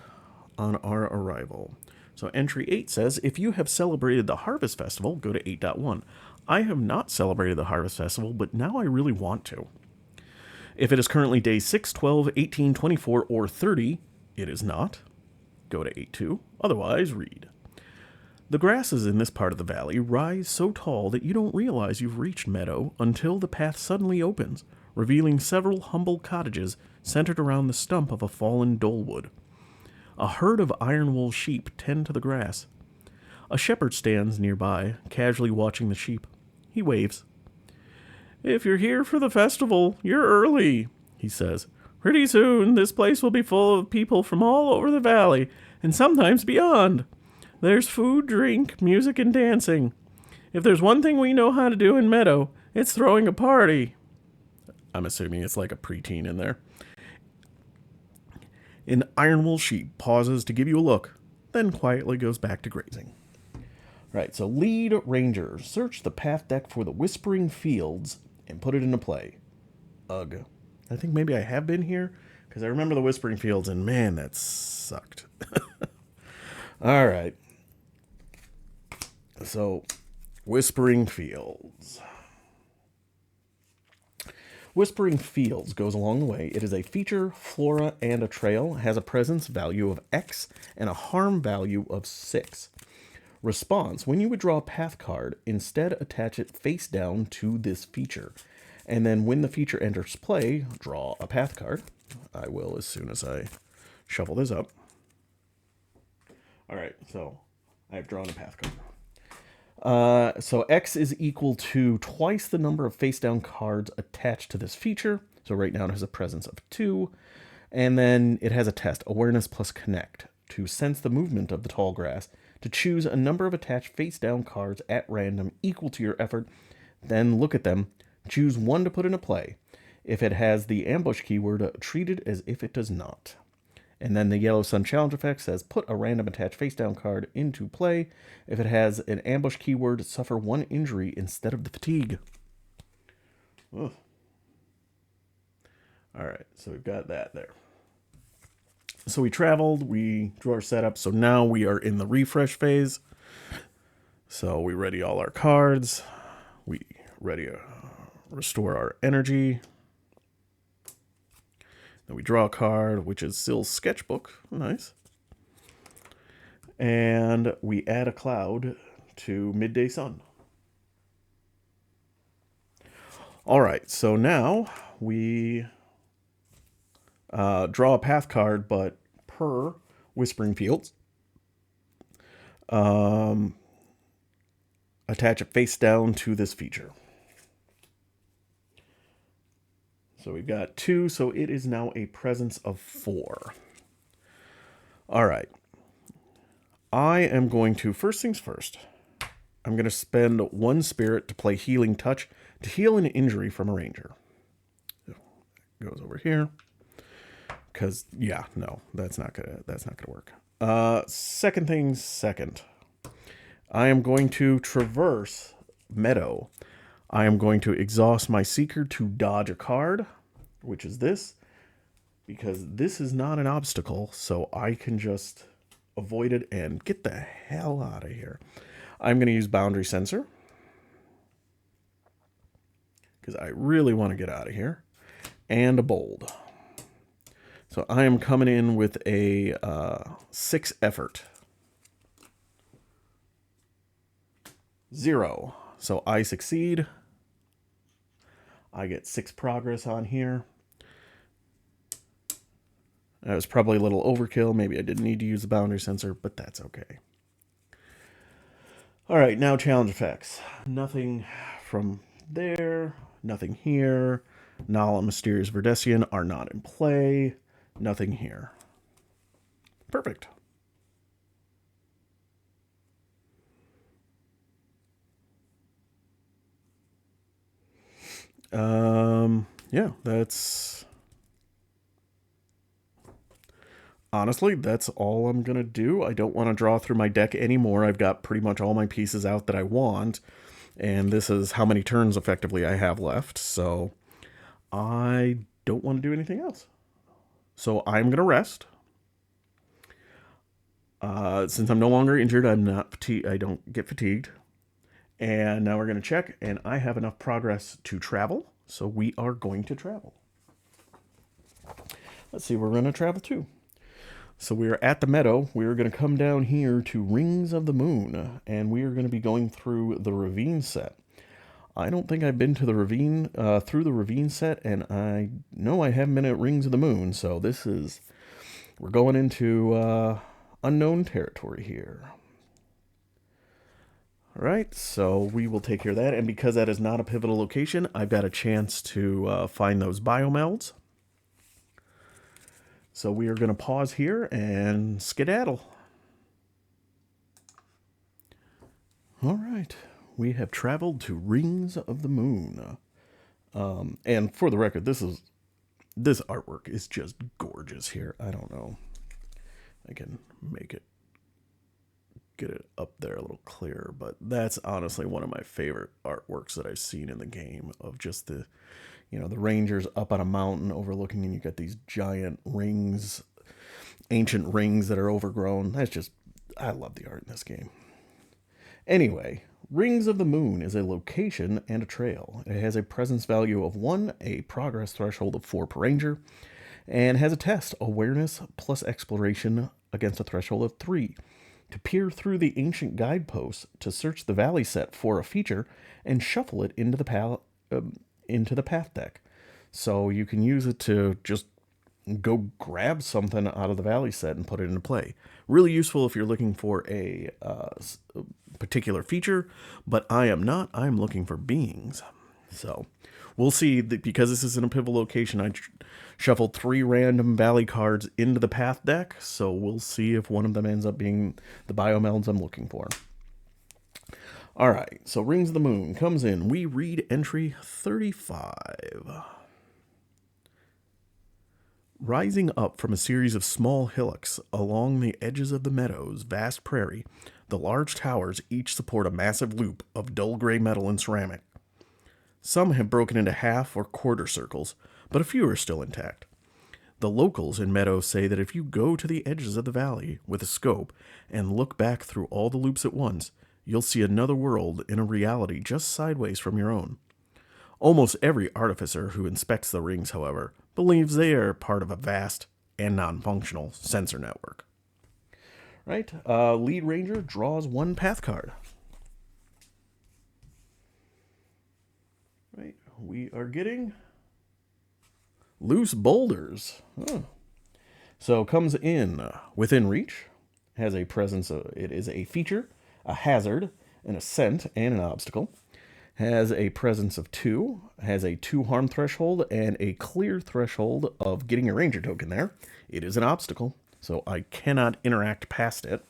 on our arrival. So entry 8 says, if you have celebrated the Harvest Festival, go to 8.1. I have not celebrated the Harvest Festival, but now I really want to. If it is currently day 6, 12, 18, 24, or 30, it is not. Go to 8.2. Otherwise, read. The grasses in this part of the valley rise so tall that you don't realize you've reached Meadow until the path suddenly opens, revealing several humble cottages centered around the stump of a fallen dolewood. A herd of iron-wool sheep tend to the grass. A shepherd stands nearby, casually watching the sheep. He waves. If you're here for the festival, you're early, he says. Pretty soon, this place will be full of people from all over the valley, and sometimes beyond. There's food, drink, music, and dancing. If there's one thing we know how to do in Meadow, it's throwing a party. I'm assuming it's like a preteen in there. An ironwool sheep pauses to give you a look, then quietly goes back to grazing. Right, so lead ranger, search the path deck for the Whispering Fields and put it into play. Ugh. I think maybe I have been here, because I remember the Whispering Fields, and man, that sucked. All right. So, Whispering Fields. Whispering Fields goes along the way. It is a feature, flora, and a trail, has a presence value of X and a harm value of 6. Response: when you would draw a path card, instead attach it face down to this feature. And then when the feature enters play, draw a path card. I will as soon as I shuffle this up. All right, so I have drawn a path card. So X is equal to twice the number of face-down cards attached to this feature. So right now it has a presence of 2. And then it has a test, awareness plus connect, to sense the movement of the tall grass. to choose a number of attached face-down cards at random equal to your effort, then look at them, choose one to put into play. If it has the ambush keyword, treat it as if it does not. And then the Yellow Sun challenge effect says, put a random attached face-down card into play. If it has an ambush keyword, suffer 1 injury instead of the fatigue. Ugh. All right, so we've got that there. So we traveled, we drew our setup, so now we are in the refresh phase. So we ready all our cards. We ready to restore our energy. Then we draw a card, which is Sill's sketchbook. Nice. And we add a cloud to Midday Sun. All right, so now we draw a path card, but per Whispering Fields. Attach it face down to this feature. So we've got 2, so it is now a presence of 4. All right. I am going to, first things first, I'm going to spend 1 spirit to play Healing Touch to heal an injury from a ranger. Goes over here. Because, yeah, no, that's not gonna work. Second things second. I am going to traverse Meadow. I am going to exhaust my Seeker to dodge a card, which is this, because this is not an obstacle, so I can just avoid it and get the hell out of here. I'm going to use Boundary Sensor, because I really want to get out of here, and a Bold. So I am coming in with a 6 effort. 0. So I succeed. I get 6 progress on here. That was probably a little overkill. Maybe I didn't need to use the boundary sensor, but that's okay. All right, now challenge effects. Nothing from there. Nothing here. Null and Mysterious Verdesian are not in play. Nothing here. Perfect. Yeah, that's... Honestly, that's all I'm going to do. I don't want to draw through my deck anymore. I've got pretty much all my pieces out that I want. And this is how many turns, effectively, I have left. So I don't want to do anything else. So I'm going to rest. Since I'm no longer injured, I'm not fatigued. I don't get fatigued. And now we're going to check. And I have enough progress to travel. So we are going to travel. Let's see, we're going to travel to. So we are at the meadow. We are going to come down here to Rings of the Moon, and we are going to be going through the Ravine set. I don't think I've been to the Ravine, through the Ravine set, and I know I haven't been at Rings of the Moon, so this is, we're going into unknown territory here. All right, so we will take care of that, and because that is not a pivotal location, I've got a chance to find those biomelds. So we are going to pause here and skedaddle. All right, we have traveled to Rings of the Moon. And for the record, this artwork is just gorgeous here. I don't know. I can make it, get it up there a little clearer, but that's honestly one of my favorite artworks that I've seen in the game, of just the, you know, the Rangers up on a mountain overlooking, and you got these giant rings, ancient rings that are overgrown. That's just, I love the art in this game. Anyway, Rings of the Moon is a location and a trail. It has a presence value of 1, a progress threshold of 4 per ranger, and has a test, awareness plus exploration, against a threshold of 3. To peer through the ancient guideposts to search the valley set for a feature and shuffle it into the path deck. So you can use it to just go grab something out of the valley set and put it into play. Really useful if you're looking for a particular feature, but I am not. I'm looking for beings. So we'll see that because this is in a pivotal location, I shuffled 3 random Valley cards into the Path deck. So we'll see if one of them ends up being the Biomelds I'm looking for. All right, so Rings of the Moon comes in. We read entry 35. Rising up from a series of small hillocks along the edges of the meadow's vast prairie, the large towers each support a massive loop of dull gray metal and ceramic. Some have broken into half or quarter circles, but a few are still intact. The locals in Meadow say that if you go to the edges of the valley with a scope and look back through all the loops at once, you'll see another world in a reality just sideways from your own. Almost every artificer who inspects the rings, however, believes they are part of a vast and non-functional sensor network. Right? Lead Ranger draws 1 path card. Right? We are getting Loose Boulders. Oh. So comes in within reach, has a presence of, it is a feature, a hazard, an ascent, and an obstacle. Has a presence of 2, has a 2 harm threshold, and a clear threshold of getting a ranger token there. It is an obstacle, so I cannot interact past it.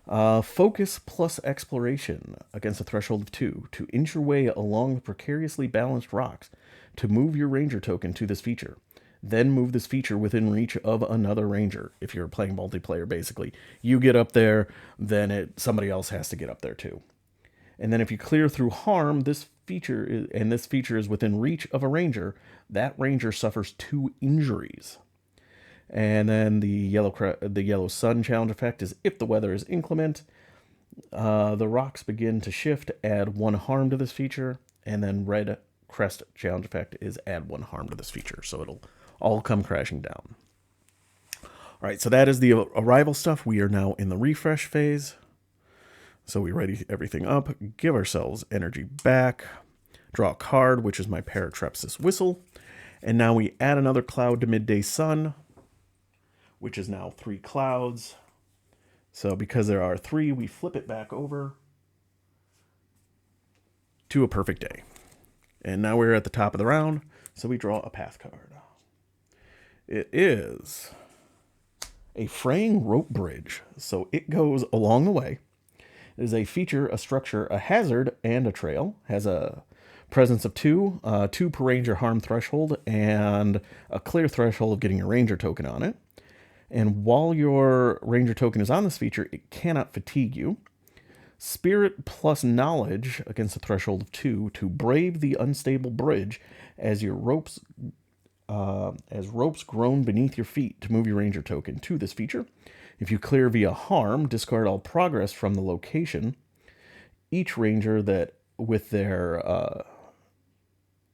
Focus plus exploration against a threshold of 2 to inch your way along the precariously balanced rocks to move your ranger token to this feature. Then move this feature within reach of another ranger. If you're playing multiplayer, basically. You get up there, then somebody else has to get up there too. And then if you clear through harm, this feature is within reach of a ranger, that ranger suffers 2 injuries. And then the yellow sun challenge effect is if the weather is inclement, the rocks begin to shift, add 1 harm to this feature, and then red crest challenge effect is add 1 harm to this feature. So it'll all come crashing down. All right, so that is the arrival stuff. We are now in the refresh phase. So we ready everything up, give ourselves energy back, draw a card, which is my Paratrepsis Whistle. And now we add another cloud to Midday Sun, which is now 3 clouds. So because there are 3, we flip it back over to a perfect day. And now we're at the top of the round, so we draw a path card. It is a fraying rope bridge, so it goes along the way. It is a feature, a structure, a hazard, and a trail. Has a presence of 2, 2 per ranger harm threshold, and a clear threshold of getting a ranger token on it. And while your ranger token is on this feature, it cannot fatigue you. Spirit plus knowledge against a threshold of 2 to brave the unstable bridge as your ropes groan beneath your feet to move your ranger token to this feature. If you clear via harm, discard all progress from the location. Each ranger that with their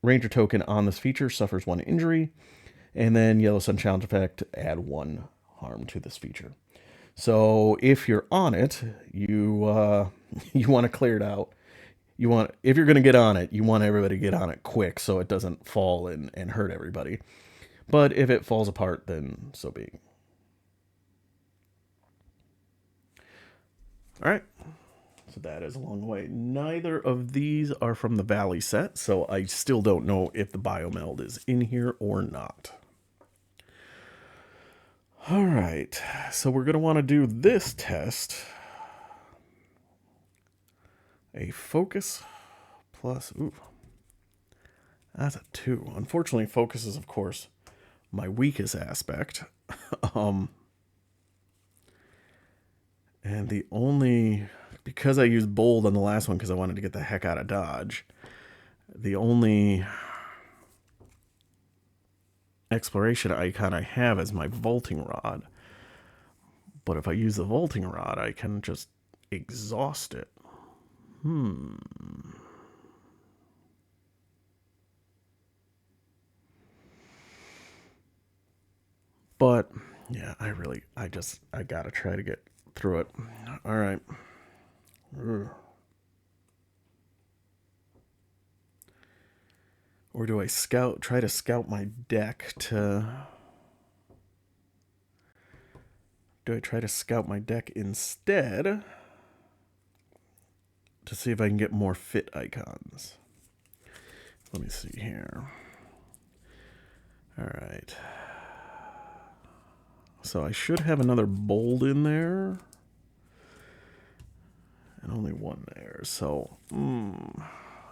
ranger token on this feature suffers 1 injury. And then yellow sun challenge effect, add 1 harm to this feature. So if you're on it, you want to clear it out. If you're going to get on it, you want everybody to get on it quick so it doesn't fall and hurt everybody. But if it falls apart, then so be it. All right, so that is along the way. Neither of these are from the Valley set, so I still don't know if the Biomeld is in here or not. All right, so we're going to want to do this test. A focus plus, ooh, that's a 2. Unfortunately, focus is, of course, my weakest aspect. And because I used bold on the last one because I wanted to get the heck out of Dodge, the only exploration icon I have is my vaulting rod. But if I use the vaulting rod, I can just exhaust it. But yeah, I gotta try to get through it. All right. Or do I try to scout my deck to... Do I try to scout my deck instead to see if I can get more fit icons? Let me see here. All right. So I should have another bold in there. And only one there. So,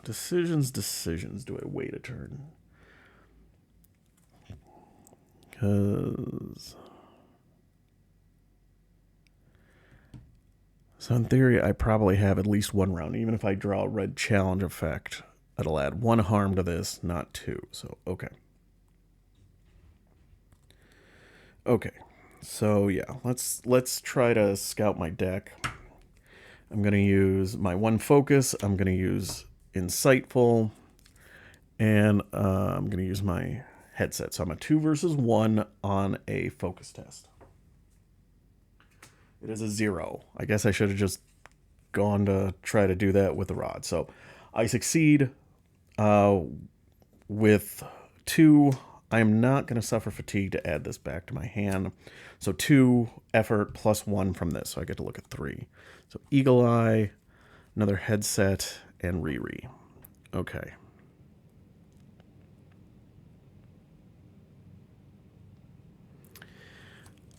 decisions. Do I wait a turn? Because... So in theory, I probably have at least one round. Even if I draw a red challenge effect, it'll add 1 harm to this, not 2. So, okay. Okay. So, yeah, let's try to scout my deck. I'm going to use my 1 focus. I'm going to use Insightful. And I'm going to use my headset. So I'm a 2 versus 1 on a focus test. It is a 0. I guess I should have just gone to try to do that with the rod. So I succeed with 2. I am not going to suffer fatigue to add this back to my hand. So 2 effort plus 1 from this. So I get to look at 3. So Eagle Eye, another headset, and Riri. Okay.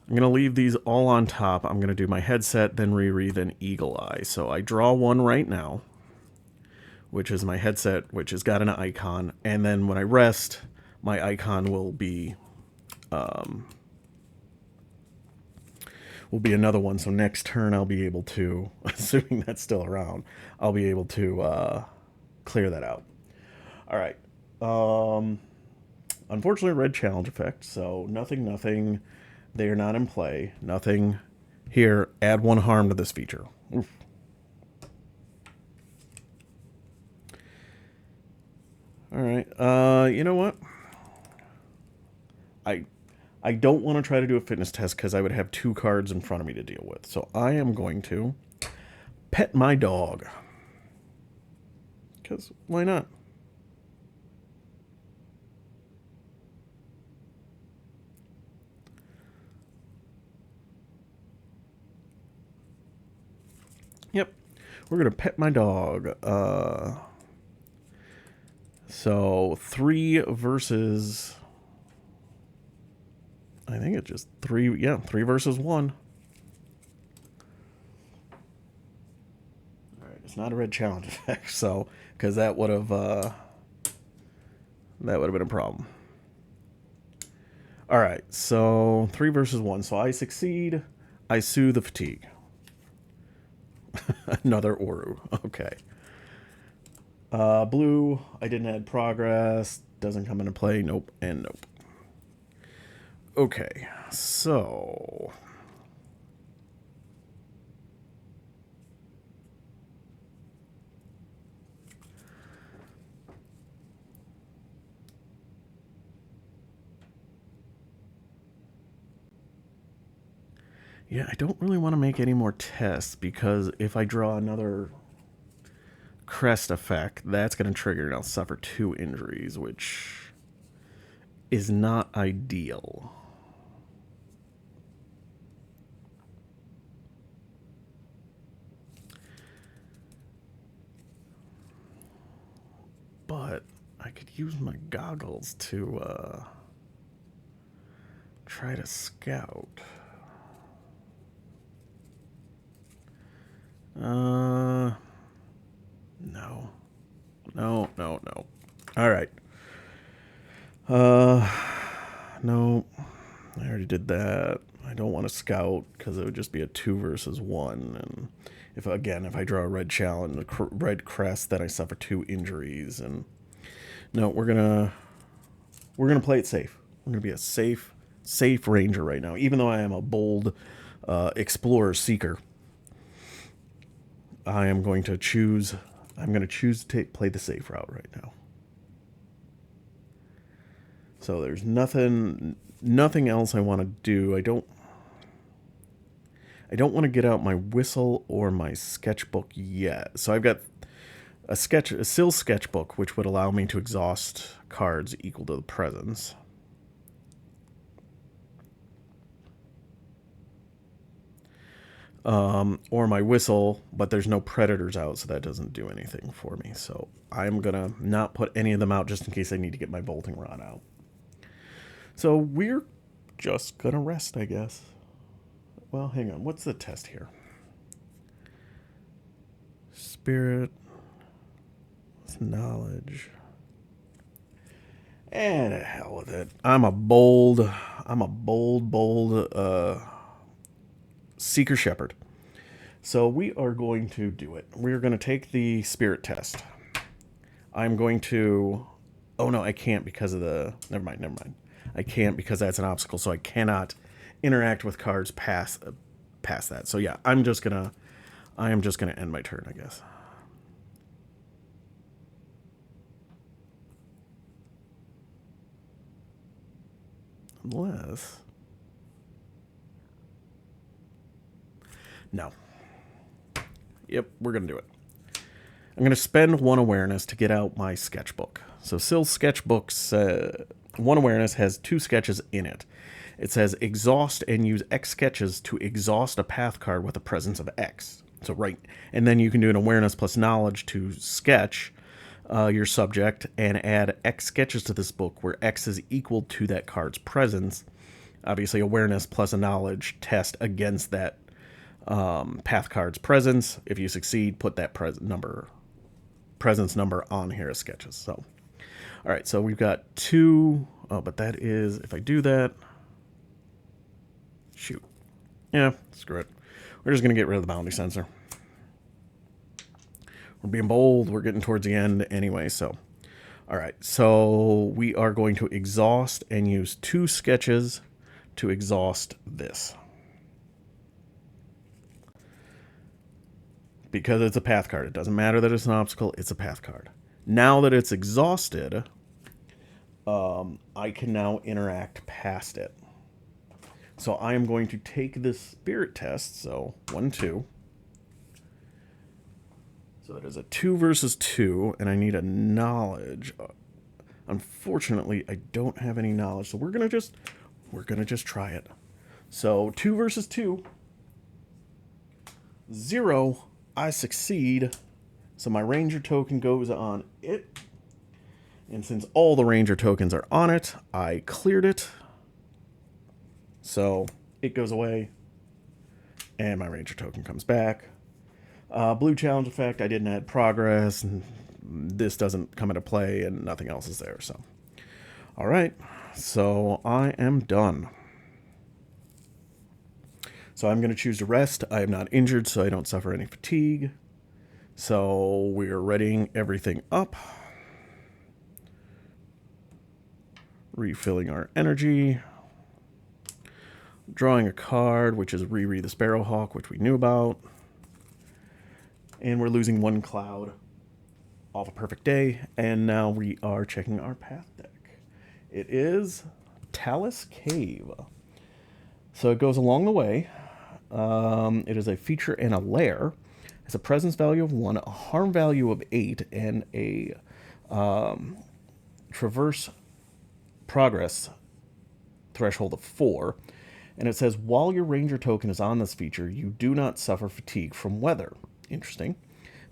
I'm going to leave these all on top. I'm going to do my headset, then Riri, then Eagle Eye. So I draw 1 right now, which is my headset, which has got an icon. And then when I rest, my icon will be another one. So next turn I'll be able to, assuming that's still around, I'll be able to clear that out. All right. Unfortunately, red challenge effect. So nothing. They are not in play. Nothing. Here, add 1 harm to this feature. Oof. All right. You know what? I don't want to try to do a fitness test because I would have 2 cards in front of me to deal with. So I am going to pet my dog. Because why not? Yep. We're going to pet my dog. So 3 versus... I think it's just 3. Yeah, 3 versus 1. All right, it's not a red challenge effect, so because that would have been a problem. All right, so 3 versus 1. So I succeed. I sue the fatigue. Another Oru. Okay. Blue. I didn't add progress. Doesn't come into play. Nope and nope. Okay, so yeah, I don't really want to make any more tests because if I draw another crest effect, that's going to trigger and I'll suffer 2 injuries, which is not ideal. But I could use my goggles to try to scout. No. All right. No. I already did that. I don't want to scout because it would just be a 2 versus 1. And if I draw a red challenge, a red crest, then I suffer 2 injuries. And no, we're gonna play it safe. We're gonna be a safe ranger right now. Even though I am a bold explorer seeker, I am going to choose. I'm going to choose to play the safe route right now. So there's nothing else I want to do. I don't want to get out my whistle or my sketchbook yet. So I've got a Sill sketchbook, which would allow me to exhaust cards equal to the presence. or my whistle, but there's no predators out, so that doesn't do anything for me. So I'm going to not put any of them out just in case I need to get my bolting rod out. So we're just going to rest, I guess. Well, hang on. What's the test here? Spirit. Knowledge. And the hell with it. I'm a bold seeker shepherd. So we are going to do it. We're going to take the spirit test. I'm going to... Oh, no, I can't because of the... Never mind. I can't because that's an obstacle, so I cannot interact with cards past that. So, yeah, I am just going to end my turn, I guess. Unless... No. Yep, we're going to do it. I'm going to spend 1 awareness to get out my sketchbook. So Sill's sketchbook's 1 awareness has 2 sketches in it. It says exhaust and use X sketches to exhaust a path card with a presence of X. So right, and then you can do an awareness plus knowledge to sketch your subject and add X sketches to this book where X is equal to that card's presence. Obviously, awareness plus a knowledge test against that path card's presence. If you succeed, put that presence number on here as sketches. So, all right, so we've got 2. Oh, but that is, if I do that, shoot. Yeah, screw it. We're just going to get rid of the bounty sensor. We're being bold. We're getting towards the end anyway, so. All right, so we are going to exhaust and use 2 sketches to exhaust this. Because it's a path card. It doesn't matter that it's an obstacle. It's a path card. Now that it's exhausted, I can now interact past it. So I am going to take this spirit test. So 1, 2. So it is a 2 versus 2, and I need a knowledge. Unfortunately, I don't have any knowledge, so we're gonna just try it. So 2 versus 2. 0. I succeed. So my ranger token goes on it. And since all the ranger tokens are on it, I cleared it. So it goes away. And my ranger token comes back. Blue challenge effect, I didn't add progress. And this doesn't come into play and nothing else is there. So, all right. So I am done. So I'm going to choose to rest. I am not injured, so I don't suffer any fatigue. So we're readying everything up. Refilling our energy. Drawing a card, which is Riri the Sparrowhawk, which we knew about. And we're losing 1 cloud off a perfect day. And now we are checking our path deck. It is Talus Cave. So it goes along the way. It is a feature and a lair. It's a presence value of 1, a harm value of 8, and a traverse progress threshold of 4. And it says, while your ranger token is on this feature, you do not suffer fatigue from weather. Interesting.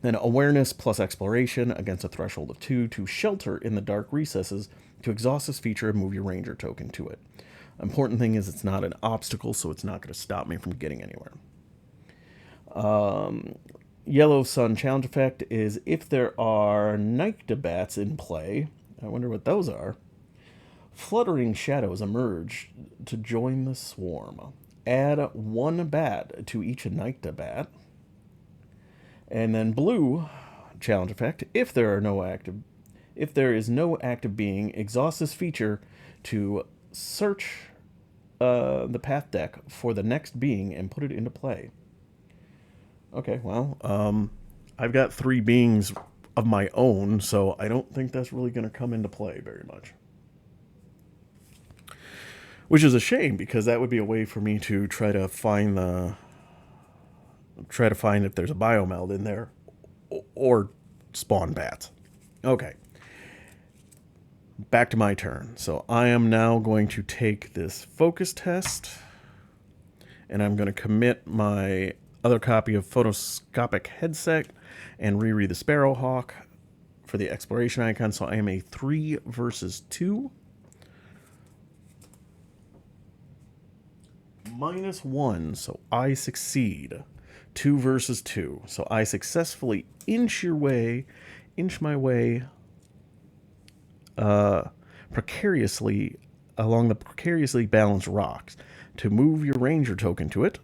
Then awareness plus exploration against a threshold of 2 to shelter in the dark recesses to exhaust this feature and move your ranger token to it. Important thing is it's not an obstacle, so it's not going to stop me from getting anywhere. Yellow Sun challenge effect is if there are Nyctobats in play, I wonder what those are, fluttering shadows emerge to join the swarm. Add 1 bat to each Nyctobat. And then blue challenge effect, if there is no active being, exhaust this feature to search the path deck for the next being and put it into play. Okay, well, I've got 3 beings of my own, so I don't think that's really going to come into play very much. Which is a shame, because that would be a way for me to try to find if there's a biomeld in there, or spawn bats. Okay. Back to my turn. So I am now going to take this focus test, and I'm going to commit my other copy of Photoscopic Headset and Riri the Sparrowhawk for the exploration icon. So I am a 3 versus 2. -1, so I succeed. 2 versus 2. So I successfully inch my way precariously along the precariously balanced rocks to move your ranger token to it.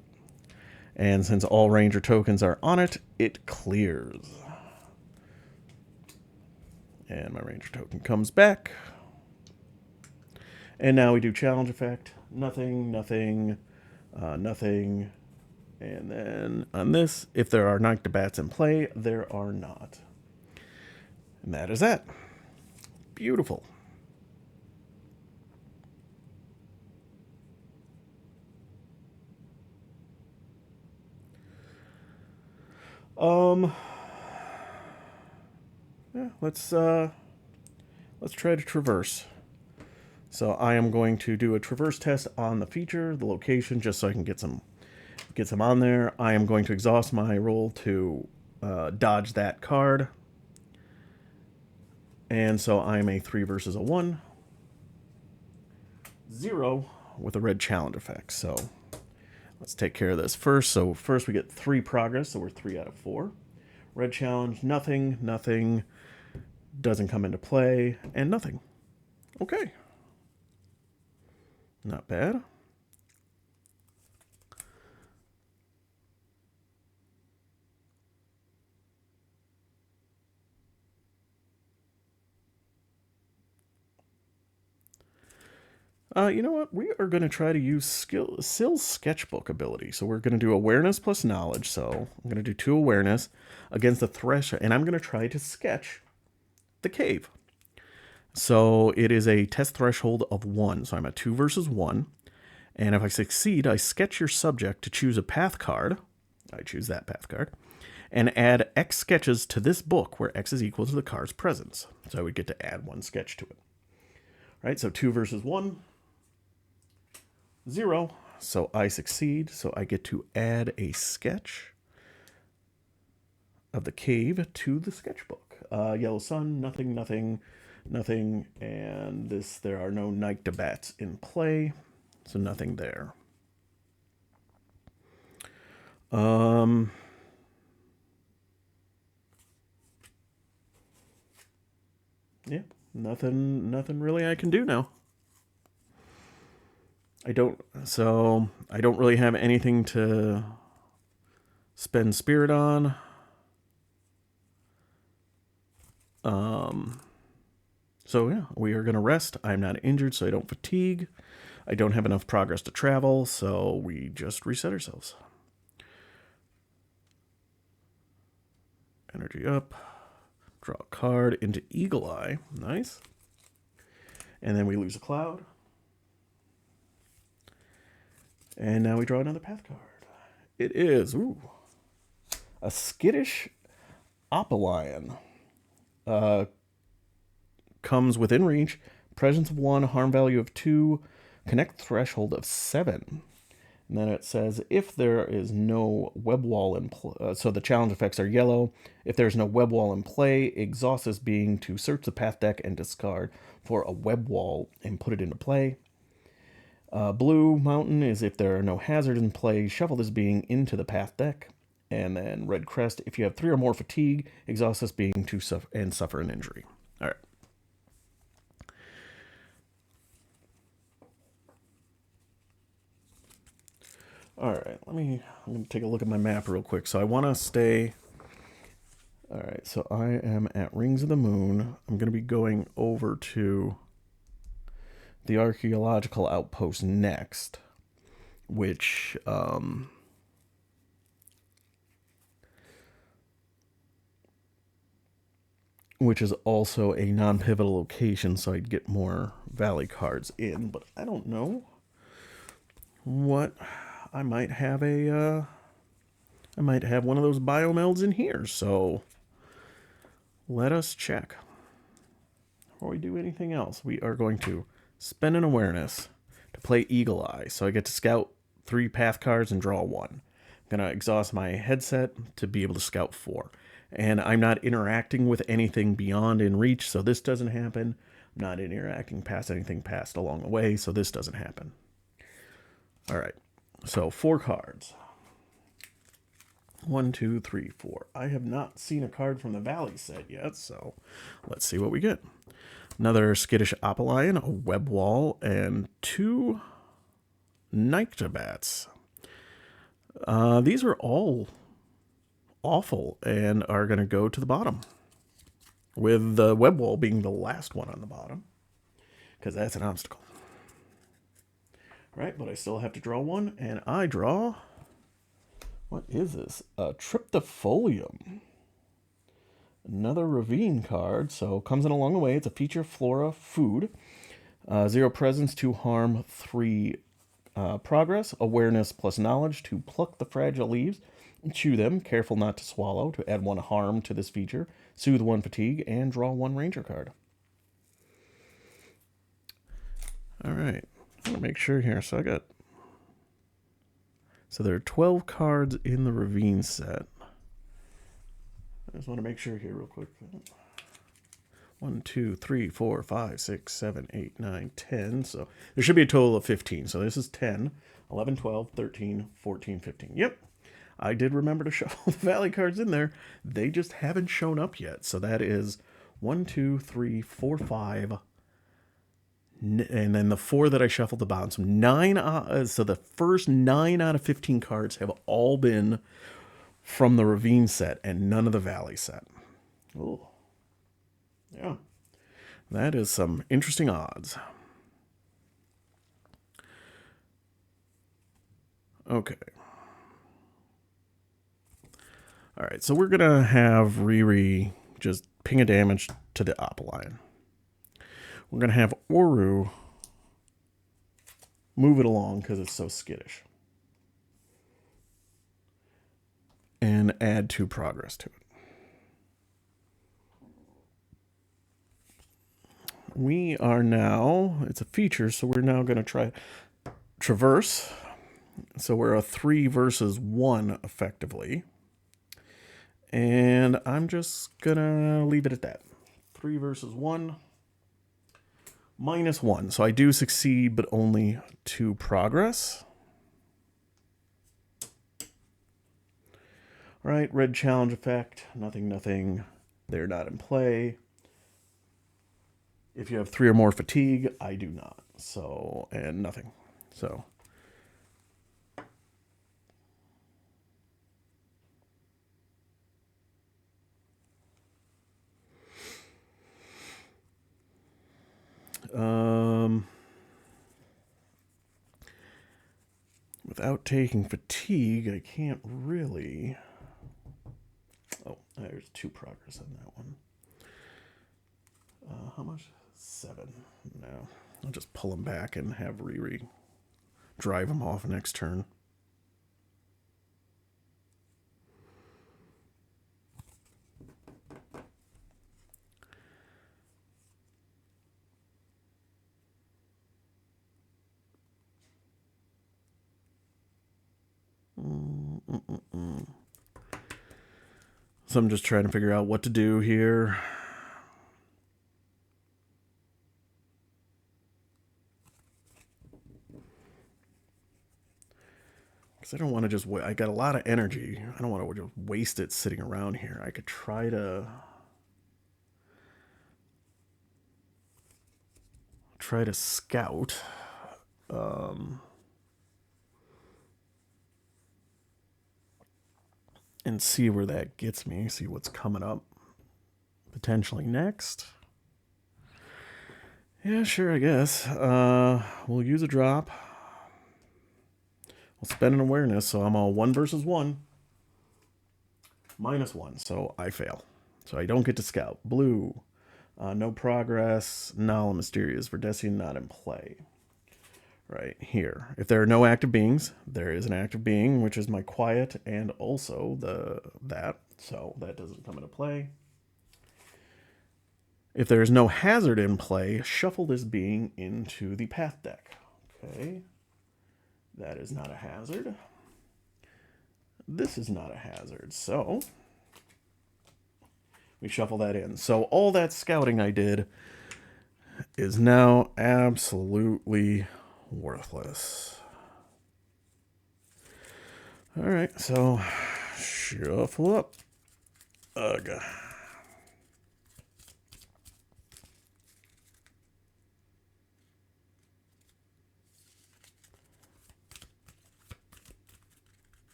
And since all ranger tokens are on it, it clears. And my ranger token comes back. And now we do challenge effect. Nothing, nothing, nothing. And then on this, if there are Nyctobats in play, there are not. And that is that. Beautiful. Yeah, let's try to traverse. So I am going to do a traverse test on the feature, the location, just so I can get some on there. I am going to exhaust my roll to dodge that card. And so I'm a 3 versus a 1. 0 with a red challenge effect. So let's take care of this first. So first we get 3 progress, so we're 3 out of 4. Red challenge, nothing, nothing, doesn't come into play, and nothing. Okay. Not bad. You know what? We are going to try to use Sill's sketchbook ability. So we're going to do awareness plus knowledge. So I'm going to do 2 awareness against the threshold, and I'm going to try to sketch the cave. So it is a test threshold of 1. So I'm at 2 versus 1. And if I succeed, I sketch your subject to choose a path card. I choose that path card. And add X sketches to this book, where X is equal to the card's presence. So I would get to add 1 sketch to it. All right, so 2 versus 1. 0. So I succeed. So I get to add a sketch of the cave to the sketchbook. Yellow sun, nothing, nothing, nothing. And this, there are no Nyctobats in play. So nothing there. Yeah, nothing really I can do now. I don't really have anything to spend spirit on. So yeah, we are going to rest. I'm not injured, so I don't fatigue. I don't have enough progress to travel, so we just reset ourselves. Energy up. Draw a card into Eagle Eye. Nice. And then we lose a cloud. And now we draw another path card. It is, a skittish Opalion. Comes within reach. Presence of 1, harm value of 2, connect threshold of 7. And then it says, if there is no web wall in play, so the challenge effects are yellow. If there's no web wall in play, exhaust this being to search the path deck and discard for a web wall and put it into play. Blue mountain is if there are no hazards in play, shuffle this being into the path deck. And then red crest, if you have 3 or more fatigue, exhaust this being to suffer an injury. All right. All right, I'm going to take a look at my map real quick. So I want to stay. All right, so I am at Rings of the Moon. I'm going to be going over to the archaeological outpost next, which is also a non-pivotal location, so I'd get more valley cards in. But I don't know what. I might have one of those biomelds in here, so let us check. Before we do anything else, we are going to spend an awareness to play Eagle Eye. So I get to scout 3 path cards and draw 1. Gonna exhaust my headset to be able to scout 4. And I'm not interacting with anything beyond in reach, so this doesn't happen. I'm not interacting past anything passed along the way, so this doesn't happen. All right, so 4 cards. 1, 2, 3, 4. I have not seen a card from the Valley set yet, so let's see what we get. Another Skittish Opalion, a Web Wall, and 2 Nyctabats. These are all awful and are going to go to the bottom, with the Web Wall being the last one on the bottom, because that's an obstacle. Right, but I still have to draw one, and I draw... What is this? A Triptyfolium. Another Ravine card, so comes in along the way. It's a feature flora food. 0 presence, 2 harm, 3 progress, awareness plus knowledge to pluck the fragile leaves, chew them, careful not to swallow, to add 1 harm to this feature, soothe 1 fatigue, and draw 1 ranger card. All right, I'm gonna make sure here. So there are 12 cards in the Ravine set. I just want to make sure here real quick. 1, 2, 3, 4, 5, 6, 7, 8, 9, 10. So there should be a total of 15. So this is 10, 11, 12, 13, 14, 15. Yep. I did remember to shuffle the Valley cards in there. They just haven't shown up yet. So that is 1, 2, 3, 4, 5. And then the 4 that I shuffled the bottom. So 9. So the first 9 out of 15 cards have all been from the Ravine set and none of the Valley set. Oh. Yeah, that is some interesting odds. Okay. All right, so we're going to have Riri just ping a damage to the Opalion. We're going to have Oru move it along because it's so skittish. And add 2 progress to it. We are now, it's a feature, so we're now going to try Traverse. So we're a 3 versus 1 effectively. And I'm just going to leave it at that. 3 versus 1. -1. So I do succeed, but only 2 progress. All right, red challenge effect. Nothing, nothing. They're not in play. If you have 3 or more fatigue, I do not. So, and nothing. So. Without taking fatigue, I can't really... Oh, there's 2 progress on that one. How much? 7. No. I'll just pull him back and have Riri drive him off next turn. So I'm just trying to figure out what to do here. Because I don't want to just I got a lot of energy. I don't want to just waste it sitting around here. I could try to scout. And see where that gets me. See what's coming up potentially next. Yeah, sure, I guess. We'll use a drop. We'll spend an awareness, so I'm all 1 versus 1. -1, so I fail. So I don't get to scout. Blue. No progress. Null and Mysterious. Verdesian not in play. Right here. If there are no active beings, there is an active being, which is my quiet and also that. So that doesn't come into play. If there is no hazard in play, shuffle this being into the path deck. Okay. That is not a hazard. this is not a hazard. So we shuffle that in. So all that scouting I did is now absolutely worthless. All right, so shuffle up. Ugh.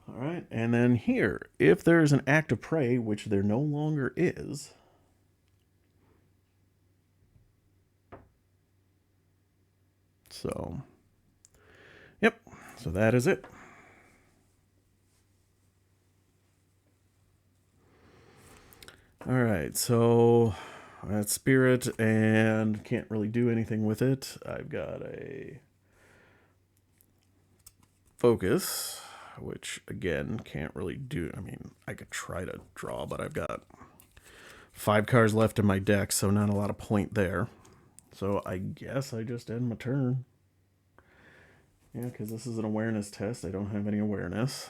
All right, and then here, if there is an active prey, which there no longer is, so, yep, so that is it. All right, so that's spirit and can't really do anything with it. I've got a focus, which again can't really do. I mean, I could try to draw, but I've got 5 cards left in my deck, so not a lot of point there. So I guess I just end my turn. Yeah, because this is an awareness test. I don't have any awareness.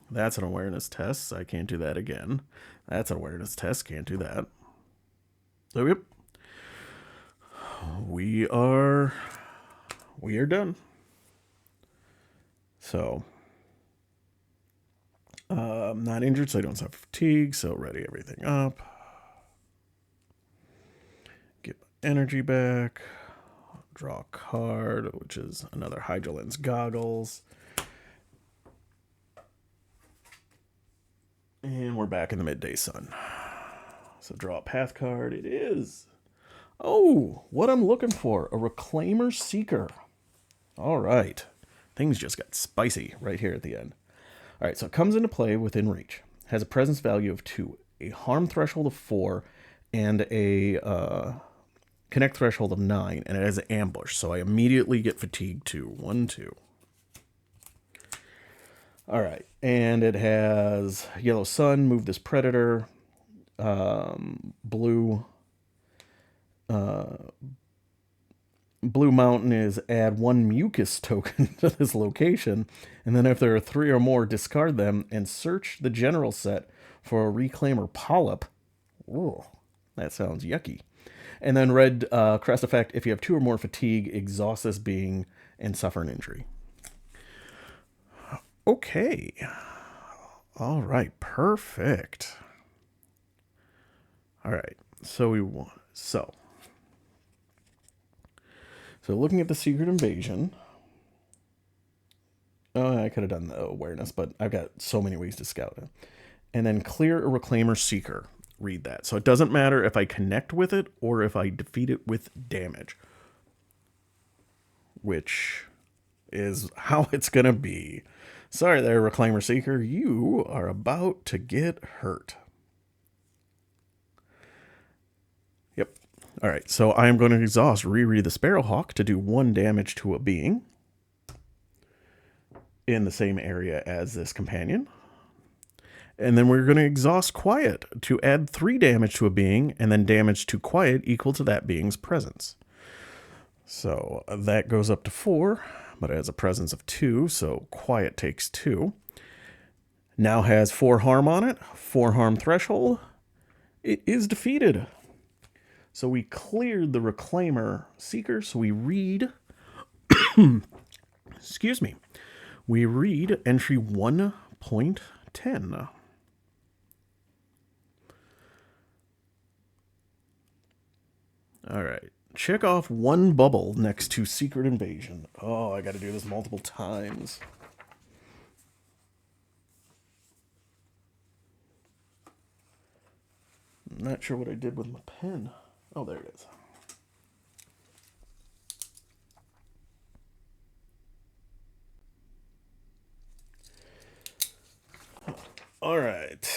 That's an awareness test. I can't do that again. That's an awareness test. Can't do that. So, yep. We are done. So, I'm not injured, so I don't suffer fatigue. So, ready everything up. Get my energy back. Draw a card, which is another Hydro Lens Goggles. And we're back in the midday sun. So draw a path card. It is. Oh, what I'm looking for. A Reclaimer Seeker. All right. Things just got spicy right here at the end. All right, so it comes into play within reach. Has a presence value of 2, a harm threshold of 4, and a connect threshold of 9, and it has an ambush. So I immediately get fatigue 2. 1, 2. All right, and it has Yellow Sun, move this predator, blue Mountain is add 1 mucus token to this location, and then if there are 3 or more, discard them and search the general set for a Reclaimer Polyp. Ooh, that sounds yucky. And then red crest effect, if you have 2 or more fatigue, exhaust this being and suffer an injury. Okay. All right, perfect. All right, so looking at the Secret Invasion. Oh, I could have done the awareness, but I've got so many ways to scout it. And then clear a Reclaimer Seeker. Read that. So it doesn't matter if I connect with it or if I defeat it with damage, which is how it's going to be. Sorry there, Reclaimer Seeker. You are about to get hurt. Yep. All right, so I am going to exhaust Reread the Sparrowhawk to do 1 damage to a being in the same area as this companion. And then we're going to exhaust Quiet to add 3 damage to a being, and then damage to Quiet equal to that being's presence. So that goes up to 4, but it has a presence of 2, so Quiet takes 2. Now has 4 harm on it, 4 harm threshold. It is defeated. So we cleared the Reclaimer Seeker, so we read... excuse me. We read entry 1.10. All right. Check off 1 bubble next to Secret Invasion. Oh, I got to do this multiple times. I'm not sure what I did with my pen. Oh, there it is. All right.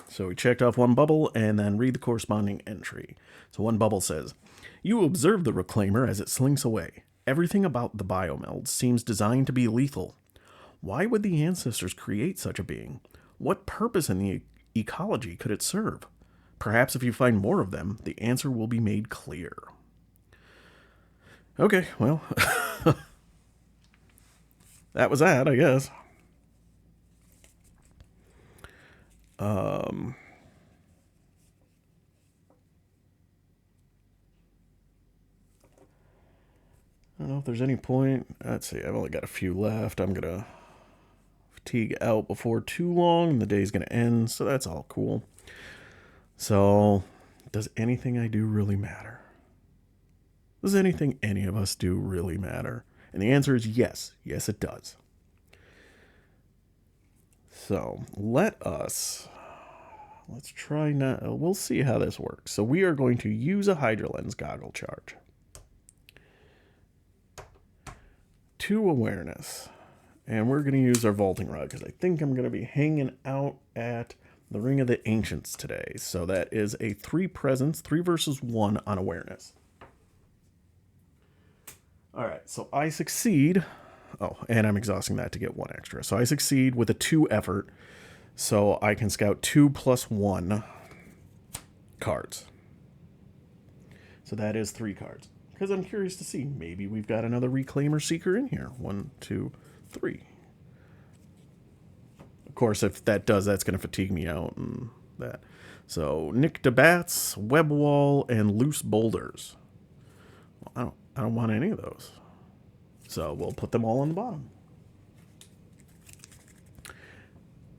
So we checked off 1 bubble and then read the corresponding entry. So 1 bubble says, you observe the Reclaimer as it slinks away. Everything about the Biomelds seems designed to be lethal. Why would the ancestors create such a being? What purpose in the ecology could it serve? Perhaps if you find more of them, the answer will be made clear. Okay, well... that was that, I guess. I don't know if there's any point. Let's see, I've only got a few left. I'm going to fatigue out before too long, and the day's going to end, so that's all cool. So, does anything I do really matter? Does anything any of us do really matter? And the answer is yes. Yes, it does. So, let's try not. We'll see how this works. So, we are going to use a Hydra Lens goggle charge. 2 awareness. And we're going to use our vaulting rod because I think I'm going to be hanging out at the Ring of the Ancients today. So that is a 3 presence, 3 versus 1 on awareness. All right, so I succeed. Oh, and I'm exhausting that to get 1 extra. So I succeed with a 2 effort. So I can scout 2 plus 1 cards. So that is 3 cards. Because I'm curious to see, maybe we've got another Reclaimer Seeker in here. 1, 2, 3. Of course, if that does, that's going to fatigue me out and that. So, Nick Bats, Web Wall, and Loose Boulders. Well, I don't want any of those. So, we'll put them all on the bottom.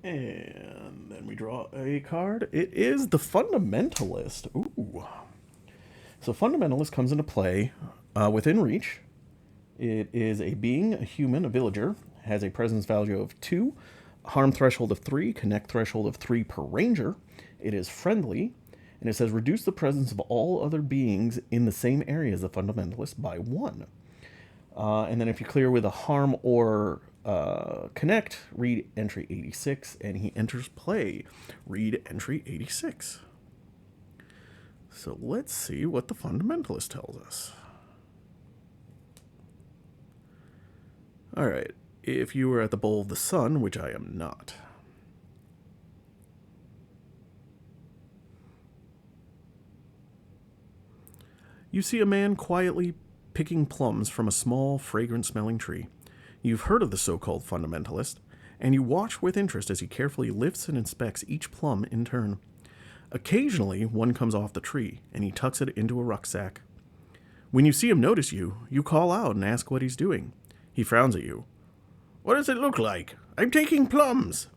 And then we draw a card. It is the Fundamentalist. Ooh. So Fundamentalist comes into play within reach. It is a being, a human, a villager, has a presence value of 2, harm threshold of 3, connect threshold of 3 per ranger. It is friendly, and it says reduce the presence of all other beings in the same area as the Fundamentalist by 1. And then if you clear with a harm or connect, read entry 86, and he enters play. Read entry 86. So let's see what the Fundamentalist tells us. All right, if you were at the Bowl of the Sun, which I am not. You see a man quietly picking plums from a small, fragrant-smelling tree. You've heard of the so-called Fundamentalist, and you watch with interest as he carefully lifts and inspects each plum in turn. Occasionally, one comes off the tree, and he tucks it into a rucksack. When you see him notice you, you call out and ask what he's doing. He frowns at you. What does it look like? I'm taking plums.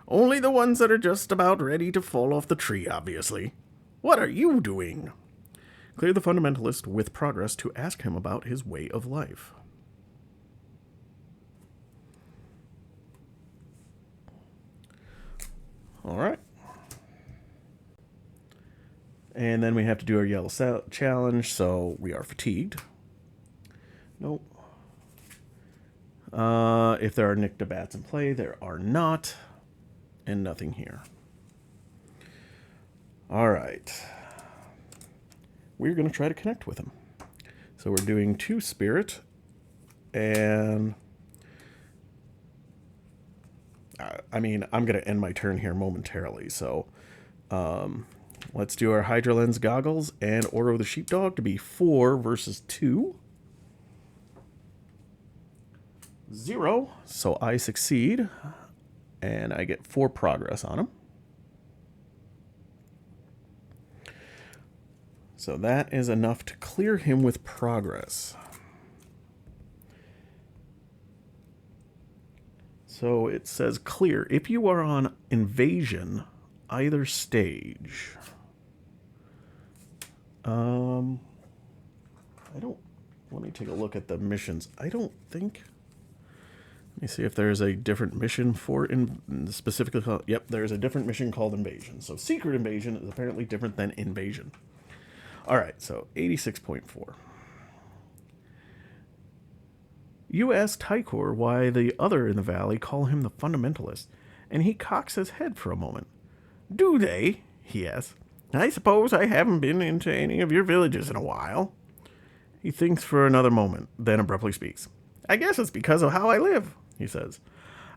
Only the ones that are just about ready to fall off the tree, obviously. What are you doing? Clear the Fundamentalist with progress to ask him about his way of life. All right. And then we have to do our yellow challenge, so we are fatigued. Nope. If there are Nick Bats in play, there are not. And nothing here. All right. We're going to try to connect with him. So we're doing 2 spirit. And I mean, I'm going to end my turn here momentarily. So let's do our Hydra Lens goggles and Order of the Sheepdog to be 4 versus 2. 0. So I succeed. And I get 4 progress on him. So that is enough to clear him with progress. So it says clear if you are on invasion, either stage. I don't. Let me take a look at the missions. I don't think. Let me see if there's a different mission for specifically. Yep, there's a different mission called invasion. So secret invasion is apparently different than invasion. All right, so 86.4. You ask Tycor why the other in the valley call him the Fundamentalist, and he cocks his head for a moment. Do they? He asks. I suppose I haven't been into any of your villages in a while. He thinks for another moment, then abruptly speaks. I guess it's because of how I live, he says.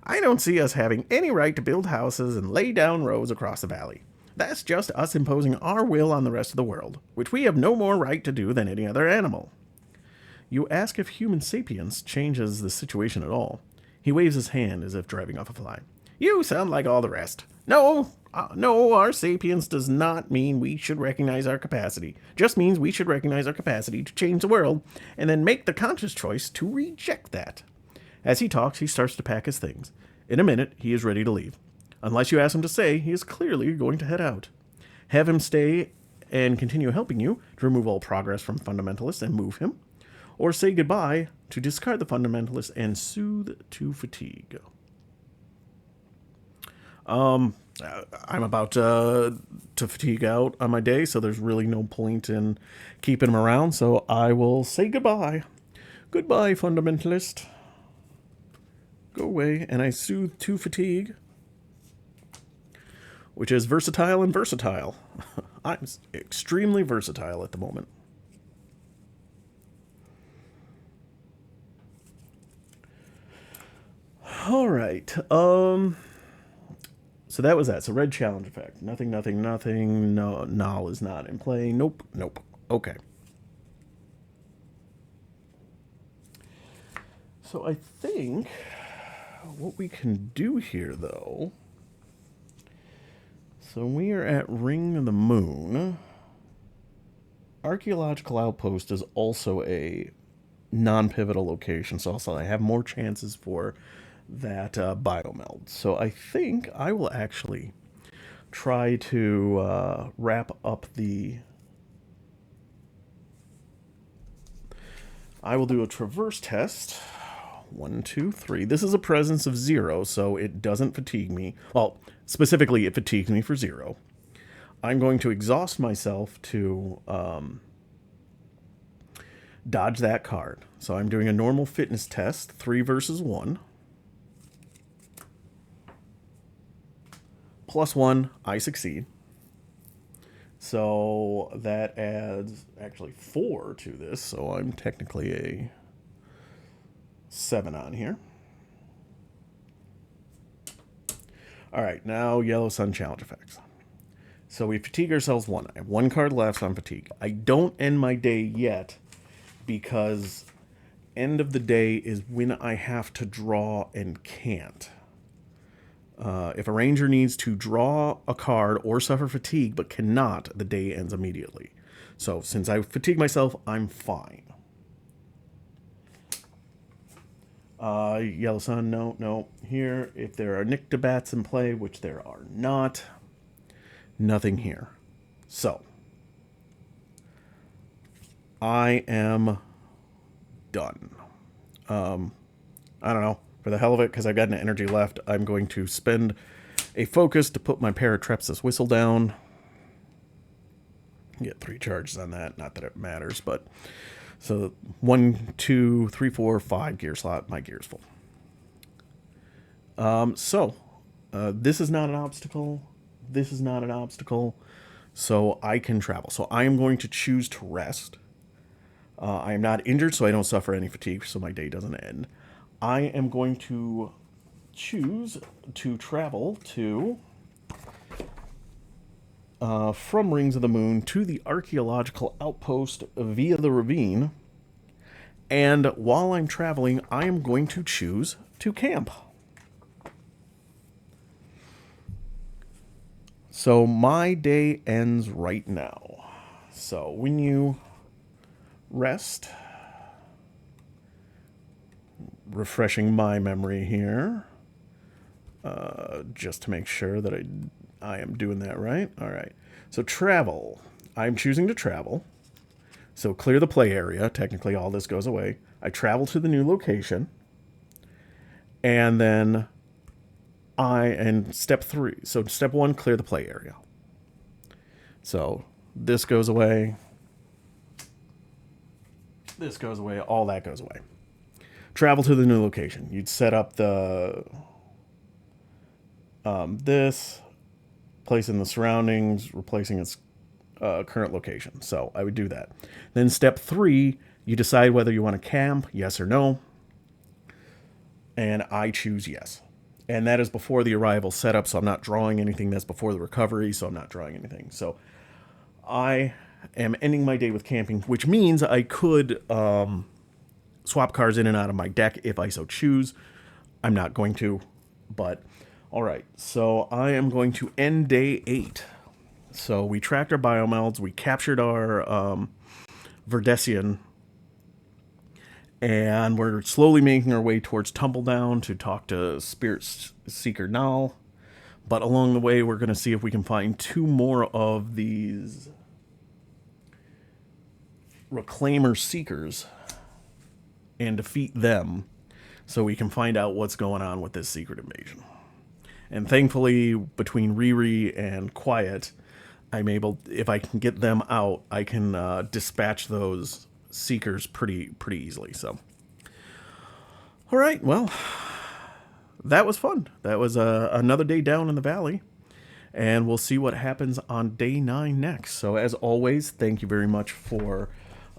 I don't see us having any right to build houses and lay down roads across the valley. That's just us imposing our will on the rest of the world, which we have no more right to do than any other animal. You ask if human sapience changes the situation at all. He waves his hand as if driving off a fly. You sound like all the rest. No, our sapience does not mean we should recognize our capacity. Just means we should recognize our capacity to change the world and then make the conscious choice to reject that. As he talks, he starts to pack his things. In a minute, he is ready to leave. Unless you ask him to stay, he is clearly going to head out. Have him stay and continue helping you to remove all progress from fundamentalists and move him, or say goodbye to discard the fundamentalist and soothe to fatigue. I'm about to fatigue out on my day, so there's really no point in keeping him around, so I will say goodbye. Goodbye, fundamentalist. Go away, and I soothe to fatigue, which is versatile and versatile. I'm extremely versatile at the moment. All right. So that was that. So red challenge effect. Nothing. No, null is not in play. Nope. Okay. So I think what we can do here, though. So we are at Ring of the Moon. Archaeological Outpost is also a non-pivotal location, so also I have more chances for that biomeld. So I think I will actually try to wrap up the... I will do a traverse test. 1, 2, 3. This is a presence of 0, so it doesn't fatigue me. Well, specifically, it fatigues me for 0. I'm going to exhaust myself to dodge that card. So I'm doing a normal fitness test, 3 versus 1. +1, I succeed. So that adds actually 4 to this, so I'm technically a 7 on here. All right, now Yellow Sun challenge effects. So we fatigue ourselves 1. I have 1 card left on fatigue. I don't end my day yet because end of the day is when I have to draw and can't. If a ranger needs to draw a card or suffer fatigue but cannot, the day ends immediately. So since I fatigue myself, I'm fine. Yellow Sun, no. Here, if there are Nyctobats in play, which there are not, nothing here. So, I am done. I don't know. For the hell of it, because I've got an energy left, I'm going to spend a focus to put my Paratrepsis whistle down. Get 3 charges on that. Not that it matters, but... So 1, 2, 3, 4, 5 gear slot. My gear's full. This is not an obstacle. This is not an obstacle. So I can travel. So I am going to choose to rest. I am not injured, so I don't suffer any fatigue, so my day doesn't end. I am going to choose to travel to... from Rings of the Moon to the archaeological outpost via the ravine. And while I'm traveling, I am going to choose to camp. So my day ends right now. So when you rest, refreshing my memory here, just to make sure that I am doing that right. All right. So travel. I'm choosing to travel. So clear the play area. Technically, all this goes away. I travel to the new location. And then and step 3. So step 1, clear the play area. So this goes away. This goes away. All that goes away. Travel to the new location. You'd set up the... this... place in the surroundings, replacing its current location. So I would do that. Then step 3, you decide whether you want to camp, yes or no. And I choose yes. And that is before the arrival setup, so I'm not drawing anything. That's before the recovery, so I'm not drawing anything. So I am ending my day with camping, which means I could swap cards in and out of my deck if I so choose. I'm not going to, but all right. So I am going to end day 8. So we tracked our biomelds, we captured our Verdesian, and we're slowly making our way towards Tumbledown to talk to Spirit Seeker Null. But along the way, we're going to see if we can find 2 more of these Reclaimer Seekers and defeat them so we can find out what's going on with this secret invasion. And thankfully, between Riri and Quiet, I'm able, if I can get them out, I can dispatch those Seekers pretty easily. So, all right, well, that was fun. That was another day down in the valley. And we'll see what happens on day 9 next. So, as always, thank you very much for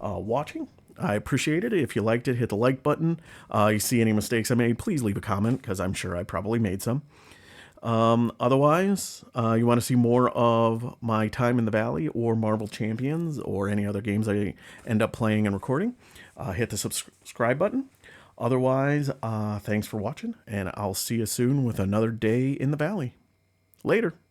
watching. I appreciate it. If you liked it, hit the like button. You see any mistakes I made, please leave a comment, because I'm sure I probably made some. Otherwise, you want to see more of my time in the valley or Marvel Champions or any other games I end up playing and recording, hit the subscribe button. Otherwise, thanks for watching, and I'll see you soon with another day in the valley. Later.